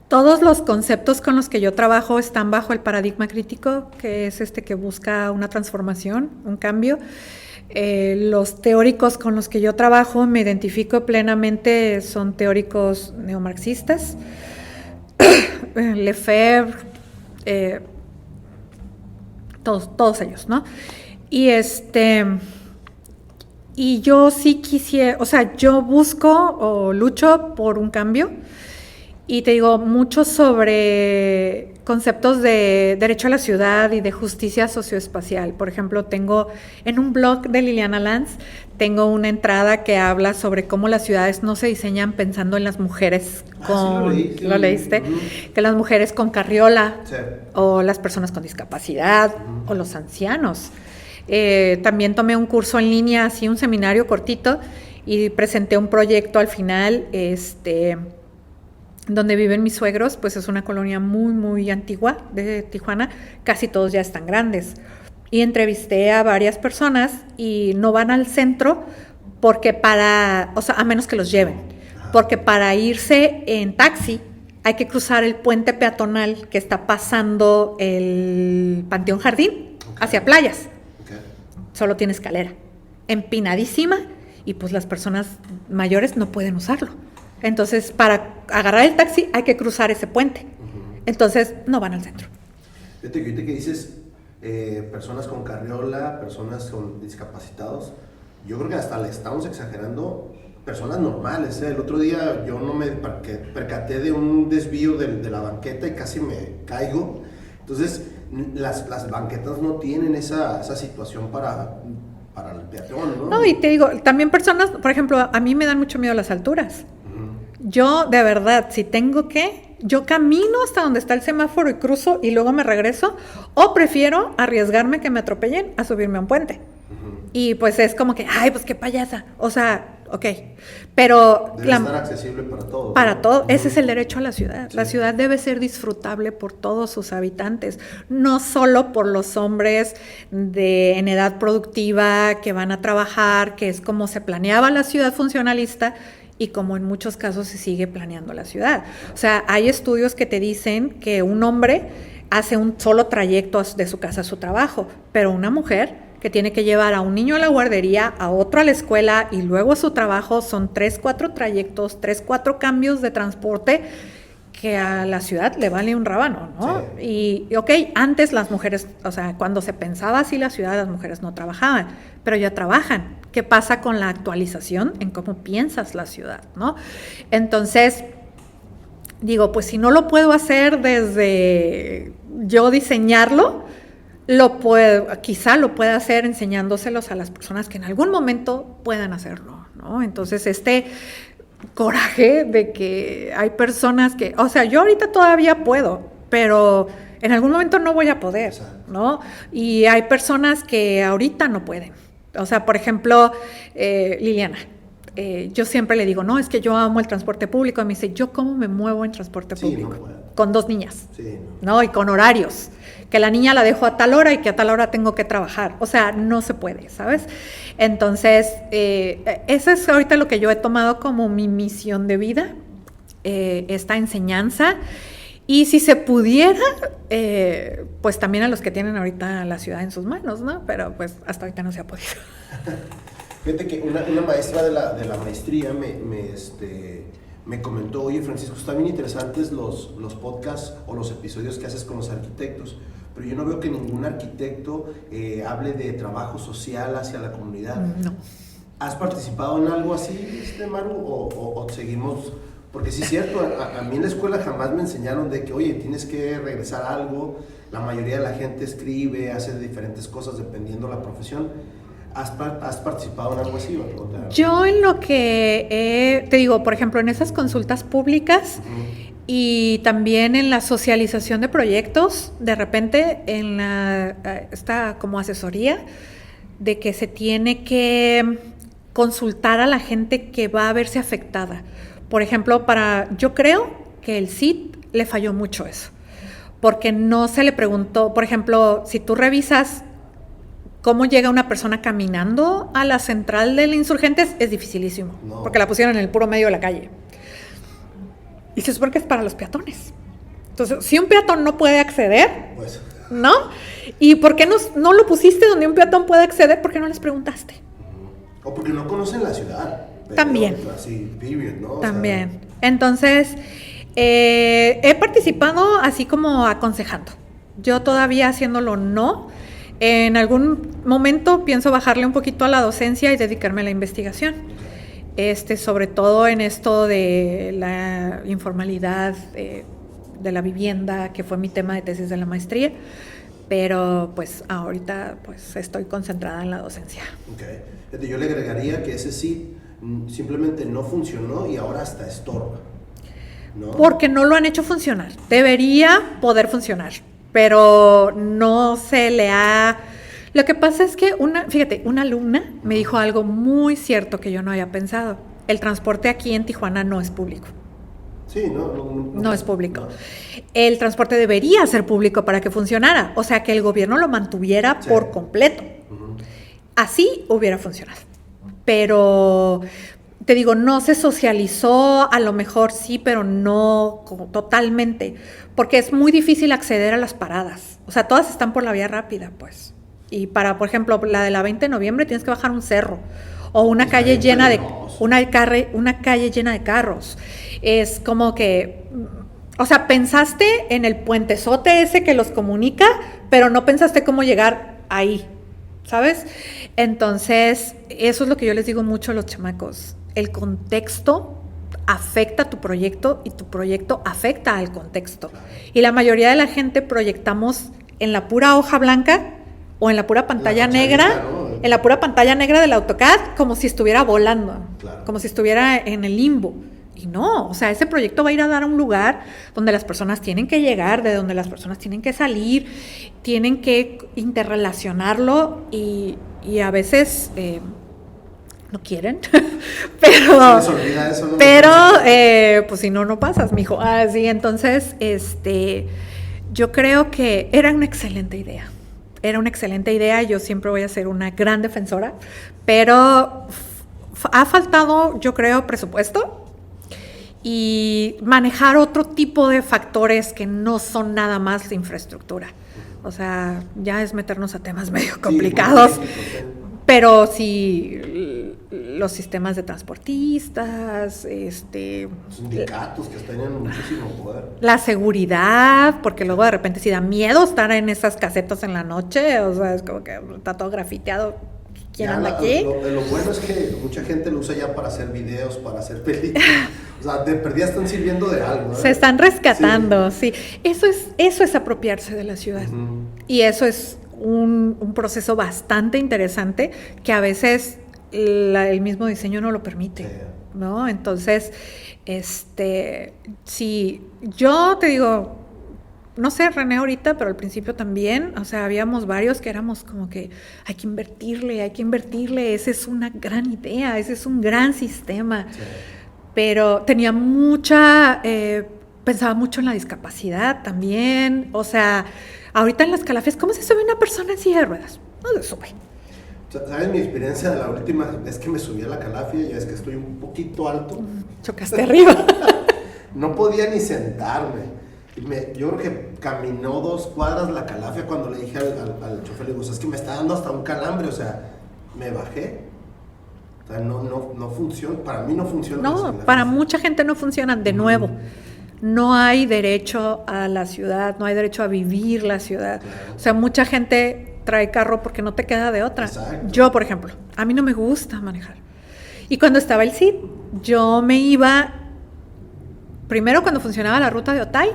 Todos los conceptos con los que yo trabajo están bajo el paradigma crítico, que es que busca una transformación, un cambio. Los teóricos con los que yo trabajo, me identifico plenamente, son teóricos neomarxistas, Lefebvre, todos ellos, ¿no? Y yo sí quisiera, o sea, yo busco o lucho por un cambio. Y te digo, mucho sobre conceptos de derecho a la ciudad y de justicia socioespacial. Por ejemplo, tengo en un blog de Liliana Lanz, tengo una entrada que habla sobre cómo las ciudades no se diseñan pensando en las mujeres con... Sí, ¿Lo leíste? Uh-huh. Que las mujeres con carriola, sí, o las personas con discapacidad, uh-huh, o los ancianos. También tomé un curso en línea, así un seminario cortito, y presenté un proyecto al final, donde viven mis suegros, pues es una colonia muy, muy antigua de Tijuana, casi todos ya están grandes. Y entrevisté a varias personas y no van al centro porque a menos que los lleven, porque para irse en taxi hay que cruzar el puente peatonal que está pasando el Panteón Jardín hacia Playas. Solo tiene escalera, empinadísima, y pues las personas mayores no pueden usarlo. Entonces, para agarrar el taxi hay que cruzar ese puente. Uh-huh. Entonces, no van al centro. Fíjate que ahorita que dices personas con carriola, personas con discapacitados, yo creo que hasta le estamos exagerando personas normales. El otro día yo no me percaté de un desvío de la banqueta y casi me caigo. Entonces, las banquetas no tienen esa situación para el peatón, ¿no? No, y te digo, también personas, por ejemplo, a mí me dan mucho miedo las alturas. Yo, de verdad, si tengo yo camino hasta donde está el semáforo y cruzo y luego me regreso, o prefiero arriesgarme que me atropellen a subirme a un puente. Uh-huh. Y pues es como que, ay, pues qué payasa. O sea, ok. Pero debe estar accesible para todos. Para ¿no? todo. Uh-huh. Ese es el derecho a la ciudad. Sí. La ciudad debe ser disfrutable por todos sus habitantes, no solo por los hombres en edad productiva que van a trabajar, que es como se planeaba la ciudad funcionalista, y como en muchos casos se sigue planeando la ciudad. O sea, hay estudios que te dicen que un hombre hace un solo trayecto de su casa a su trabajo, pero una mujer que tiene que llevar a un niño a la guardería, a otro a la escuela y luego a su trabajo, son 3-4 trayectos, 3-4 cambios de transporte que a la ciudad le vale un rábano, ¿no? Sí. Y ok, antes las mujeres, o sea, cuando se pensaba así la ciudad, las mujeres no trabajaban, pero ya trabajan. ¿Qué pasa con la actualización en cómo piensas la ciudad, ¿no? Entonces, digo, pues si no lo puedo hacer desde yo diseñarlo, quizá lo pueda hacer enseñándoselos a las personas que en algún momento puedan hacerlo, ¿no? Entonces, coraje de que hay personas que, o sea, yo ahorita todavía puedo, pero en algún momento no voy a poder, ¿no? Y hay personas que ahorita no pueden. O sea, por ejemplo, Liliana, yo siempre le digo, no, es que yo amo el transporte público. Y me dice, ¿yo cómo me muevo en transporte público? No, con 2 niñas, ¿no? Y con horarios, que la niña la dejo a tal hora y que a tal hora tengo que trabajar. O sea, no se puede, ¿sabes? Entonces, eso es ahorita lo que yo he tomado como mi misión de vida, esta enseñanza. Y si se pudiera, pues también a los que tienen ahorita la ciudad en sus manos, ¿no? Pero pues hasta ahorita no se ha podido. Fíjate que una maestra de la maestría me comentó, oye Francisco, están bien interesantes los podcasts o los episodios que haces con los arquitectos, pero yo no veo que ningún arquitecto hable de trabajo social hacia la comunidad. No. ¿Has participado en algo así, Maru, o seguimos? Porque sí es cierto, a mí en la escuela jamás me enseñaron de que, oye, tienes que regresar a algo. La mayoría de la gente escribe, hace diferentes cosas dependiendo de la profesión. ¿Has participado en algo así? Yo en lo que te digo, por ejemplo, en esas consultas públicas, uh-huh, y también en la socialización de proyectos, de repente en esta como asesoría de que se tiene que consultar a la gente que va a verse afectada. Por ejemplo, yo creo que el CID le falló mucho eso, porque no se le preguntó, por ejemplo, si tú revisas cómo llega una persona caminando a la central de Insurgentes, es dificilísimo, porque la pusieron en el puro medio de la calle. Y se supone que es para los peatones. Entonces, si un peatón no puede acceder, pues, ¿no? ¿Y por qué no lo pusiste donde un peatón puede acceder? ¿Por qué no les preguntaste? O porque no conocen la ciudad. También. Así, period, ¿no? También. O sea, entonces, he participado así como aconsejando. Yo todavía haciéndolo no. En algún momento pienso bajarle un poquito a la docencia y dedicarme a la investigación. Sobre todo en esto de la informalidad de la vivienda, que fue mi tema de tesis de la maestría, pero pues ahorita pues estoy concentrada en la docencia. Okay. Yo le agregaría que ese sí simplemente no funcionó y ahora hasta estorba, ¿no? Porque no lo han hecho funcionar. Debería poder funcionar, pero no se le ha... Lo que pasa es que una alumna me dijo algo muy cierto que yo no había pensado. El transporte aquí en Tijuana no es público. Sí, no es público. No. El transporte debería ser público para que funcionara, o sea, que el gobierno lo mantuviera por completo. Uh-huh. Así hubiera funcionado. Pero, te digo, no se socializó, a lo mejor sí, pero no totalmente, porque es muy difícil acceder a las paradas. O sea, todas están por la vía rápida, pues. Y para, por ejemplo, la de la 20 de noviembre tienes que bajar un cerro o una calle llena de una calle llena de carros. Es como que, o sea, pensaste en el puentezote ese que los comunica, pero no pensaste cómo llegar ahí, ¿sabes? Entonces, eso es lo que yo les digo mucho a los chamacos. El contexto afecta a tu proyecto y tu proyecto afecta al contexto. Y la mayoría de la gente proyectamos en la pura hoja blanca o en la pura pantalla negra, ¿no? En la pura pantalla negra del AutoCAD, como si estuviera volando, claro, como si estuviera en el limbo. Y no, o sea, ese proyecto va a ir a dar a un lugar donde las personas tienen que llegar, de donde las personas tienen que salir, tienen que interrelacionarlo y a veces no quieren, pero, se les olvida eso, ¿no? Pero pues si no pasas, mijo. Sí, entonces, yo creo que era una excelente idea. Era una excelente idea, yo siempre voy a ser una gran defensora, pero ha faltado, yo creo, presupuesto y manejar otro tipo de factores que no son nada más de infraestructura. O sea, ya es meternos a temas medio complicados, sí, pero sí los sistemas de transportistas, sindicatos que tienen muchísimo poder. La seguridad, porque luego de repente sí da miedo estar en esas casetas en la noche, o sea, es como que está todo grafiteado. ¿Quién anda aquí? Lo bueno es que mucha gente lo usa ya para hacer videos, para hacer películas. O sea, de perdida están sirviendo de algo, ¿no? Se están rescatando, sí. Eso es apropiarse de la ciudad. Uh-huh. Y eso es un proceso bastante interesante que a veces el mismo diseño no lo permite, sí, ¿no? Entonces, sí, yo te digo, no sé, René ahorita, pero al principio también, o sea, habíamos varios que éramos como que hay que invertirle, esa es una gran idea, ese es un gran sistema, sí, pero tenía pensaba mucho en la discapacidad también, o sea, ahorita en las Calafias, ¿cómo se sube una persona en silla de ruedas? No se sube. ¿Sabes? Mi experiencia de la última vez que me subí a la Calafia, ya es que estoy un poquito alto. Chocaste arriba. No podía ni sentarme. Yo creo que caminó 2 cuadras la Calafia cuando le dije al chofer, le digo, es que me está dando hasta un calambre, o sea, me bajé. O sea, no funciona, para mí no funciona. No, para mucha gente no funcionan, de nuevo. No hay derecho a la ciudad, no hay derecho a vivir la ciudad. Claro. O sea, mucha gente trae carro porque no te queda de otra. Exacto. Yo, por ejemplo, a mí no me gusta manejar. Y cuando estaba el CID, yo me iba, primero cuando funcionaba la ruta de Otay,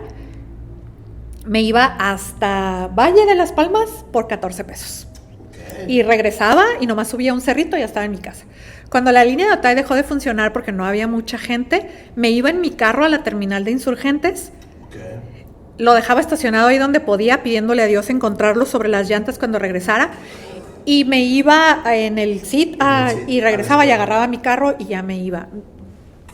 me iba hasta Valle de las Palmas por 14 pesos. Okay. Y regresaba y nomás subía un cerrito y ya estaba en mi casa. Cuando la línea de Otay dejó de funcionar porque no había mucha gente, me iba en mi carro a la terminal de Insurgentes. Okay. Lo dejaba estacionado ahí donde podía, pidiéndole a Dios encontrarlo sobre las llantas cuando regresara. Y me iba en el CID y regresaba y agarraba mi carro y ya me iba.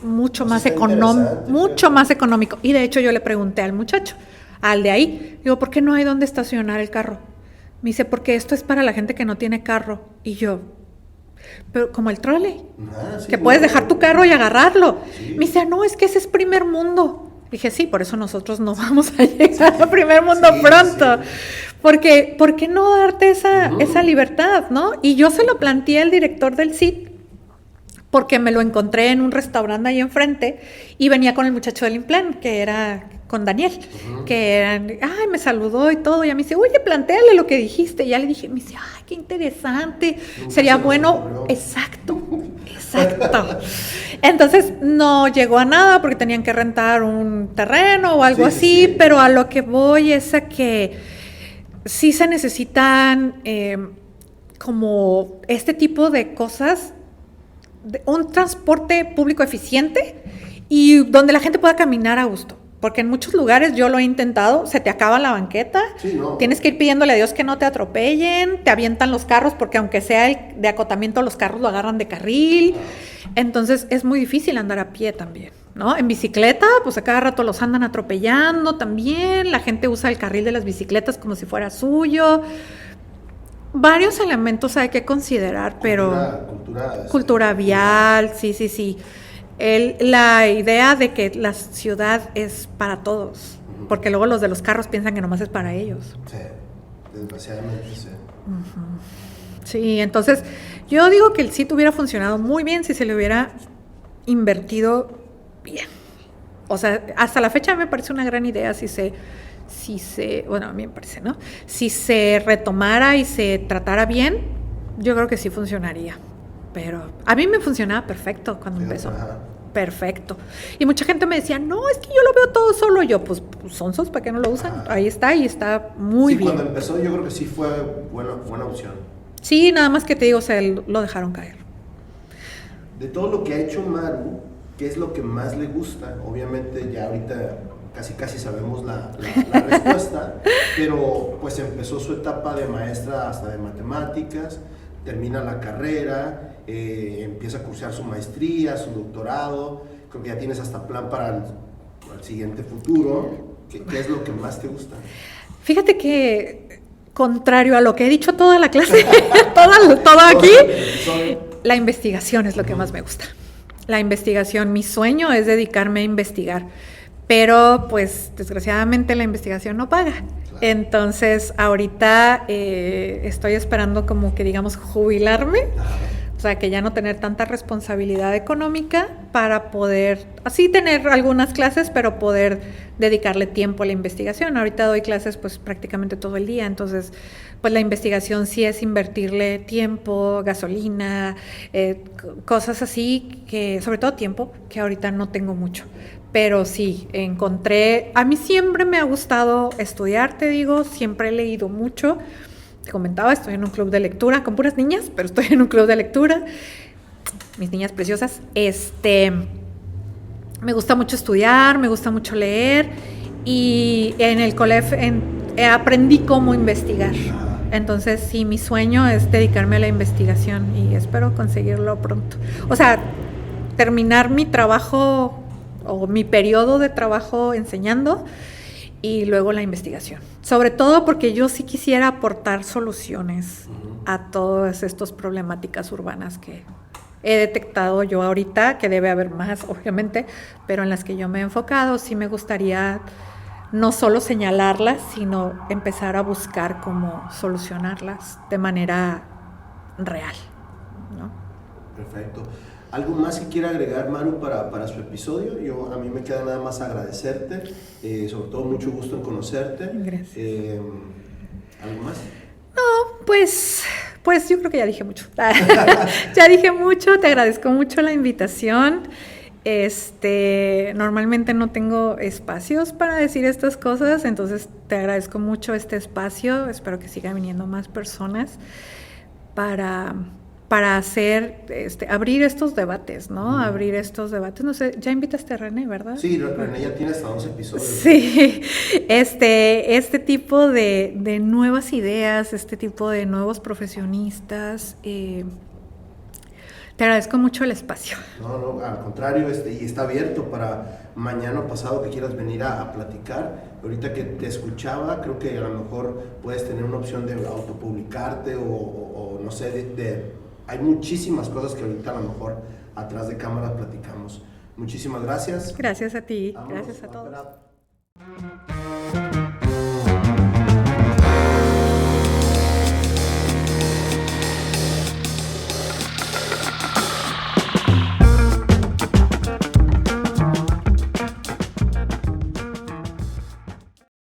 mucho Eso más está interesante, mucho más económico. Y de hecho yo le pregunté al muchacho, al de ahí, digo, ¿por qué no hay dónde estacionar el carro? Me dice, porque esto es para la gente que no tiene carro. Y yo, pero como el trolley, Sí, que puedes dejar tu carro y agarrarlo. Sí. Me dice, no, es que ese es primer mundo. Dije, sí, por eso nosotros no vamos a llegar a primer mundo pronto. Sí. Porque, ¿por qué no darte esa libertad, no? Y yo se lo planteé al director del CIT, porque me lo encontré en un restaurante ahí enfrente y venía con el muchacho del Implan, que era con Daniel, ay, me saludó y todo, y a mí dice, oye, plantéale lo que dijiste, y ya le dije, me dice, ay, qué interesante, sería bueno, exacto. Entonces no llegó a nada porque tenían que rentar un terreno o algo así, pero a lo que voy es a que sí se necesitan como este tipo de cosas, un transporte público eficiente y donde la gente pueda caminar a gusto. Porque en muchos lugares yo lo he intentado, se te acaba la banqueta, tienes que ir pidiéndole a Dios que no te atropellen, te avientan los carros porque aunque sea el de acotamiento, los carros lo agarran de carril. Entonces es muy difícil andar a pie también, ¿no? En bicicleta, pues a cada rato los andan atropellando también, la gente usa el carril de las bicicletas como si fuera suyo. Varios elementos hay que considerar, pero cultura vial, sí. La idea de que la ciudad es para todos, porque luego los de los carros piensan que nomás es para ellos. Sí, desgraciadamente sí. Sí, entonces yo digo que el sitio hubiera funcionado muy bien si se le hubiera invertido bien. O sea, hasta la fecha me parece una gran idea bueno, a mí me parece, ¿no? Si se retomara y se tratara bien, yo creo que sí funcionaría. Pero a mí me funcionaba perfecto cuando empezó. Perfecto. Y mucha gente me decía, no, es que yo lo veo todo solo. Yo, pues sonsos, ¿para qué no lo usan? Ahí está, y está muy bien. Cuando empezó yo creo que sí fue buena opción. Sí, nada más que te digo, lo dejaron caer. De todo lo que ha hecho Maru, ¿qué es lo que más le gusta? Obviamente ya ahorita casi sabemos la respuesta, pero pues empezó su etapa de maestra hasta de matemáticas, termina la carrera, empieza a cursar su maestría, su doctorado, creo que ya tienes hasta plan para el siguiente futuro. ¿Qué es lo que más te gusta? Fíjate que, contrario a lo que he dicho toda la clase, todo aquí, la investigación es lo que más me gusta. La investigación, mi sueño es dedicarme a investigar, pero pues desgraciadamente la investigación no paga. Entonces ahorita estoy esperando como que digamos jubilarme, o sea que ya no tener tanta responsabilidad económica para poder así tener algunas clases, pero poder dedicarle tiempo a la investigación. Ahorita doy clases pues prácticamente todo el día, entonces pues la investigación sí es invertirle tiempo, gasolina, cosas así, que sobre todo tiempo, que ahorita no tengo mucho. Pero sí, a mí siempre me ha gustado estudiar, te digo, siempre he leído mucho. Te comentaba, estoy en un club de lectura con puras niñas, pero estoy en un club de lectura. Mis niñas preciosas. Me gusta mucho estudiar, me gusta mucho leer y en el COLEF aprendí cómo investigar. Entonces, sí, mi sueño es dedicarme a la investigación y espero conseguirlo pronto. O sea, terminar mi trabajo o mi periodo de trabajo enseñando y luego la investigación. Sobre todo porque yo sí quisiera aportar soluciones a todas estas problemáticas urbanas que he detectado yo ahorita, que debe haber más, obviamente, pero en las que yo me he enfocado, sí me gustaría no solo señalarlas, sino empezar a buscar cómo solucionarlas de manera real, ¿no? Perfecto. ¿Algo más que quiera agregar, Maru, para su episodio? A mí me queda nada más agradecerte, sobre todo mucho gusto en conocerte. Gracias. ¿Algo más? No, pues yo creo que ya dije mucho. Ya dije mucho, te agradezco mucho la invitación. Normalmente no tengo espacios para decir estas cosas, entonces te agradezco mucho este espacio. Espero que sigan viniendo más personas para hacer, abrir estos debates, ¿no? Abrir estos debates. No sé, ya invitaste a René, ¿verdad? Sí, René ya tiene hasta 2 episodios. Sí, este tipo de nuevas ideas, este tipo de nuevos profesionistas, Te agradezco mucho el espacio. No, no, al contrario, y está abierto para mañana o pasado que quieras venir a platicar. Ahorita que te escuchaba, creo que a lo mejor puedes tener una opción de autopublicarte o no sé, hay muchísimas cosas que ahorita a lo mejor atrás de cámara platicamos. Muchísimas gracias. Gracias a ti, Vámonos gracias a todos.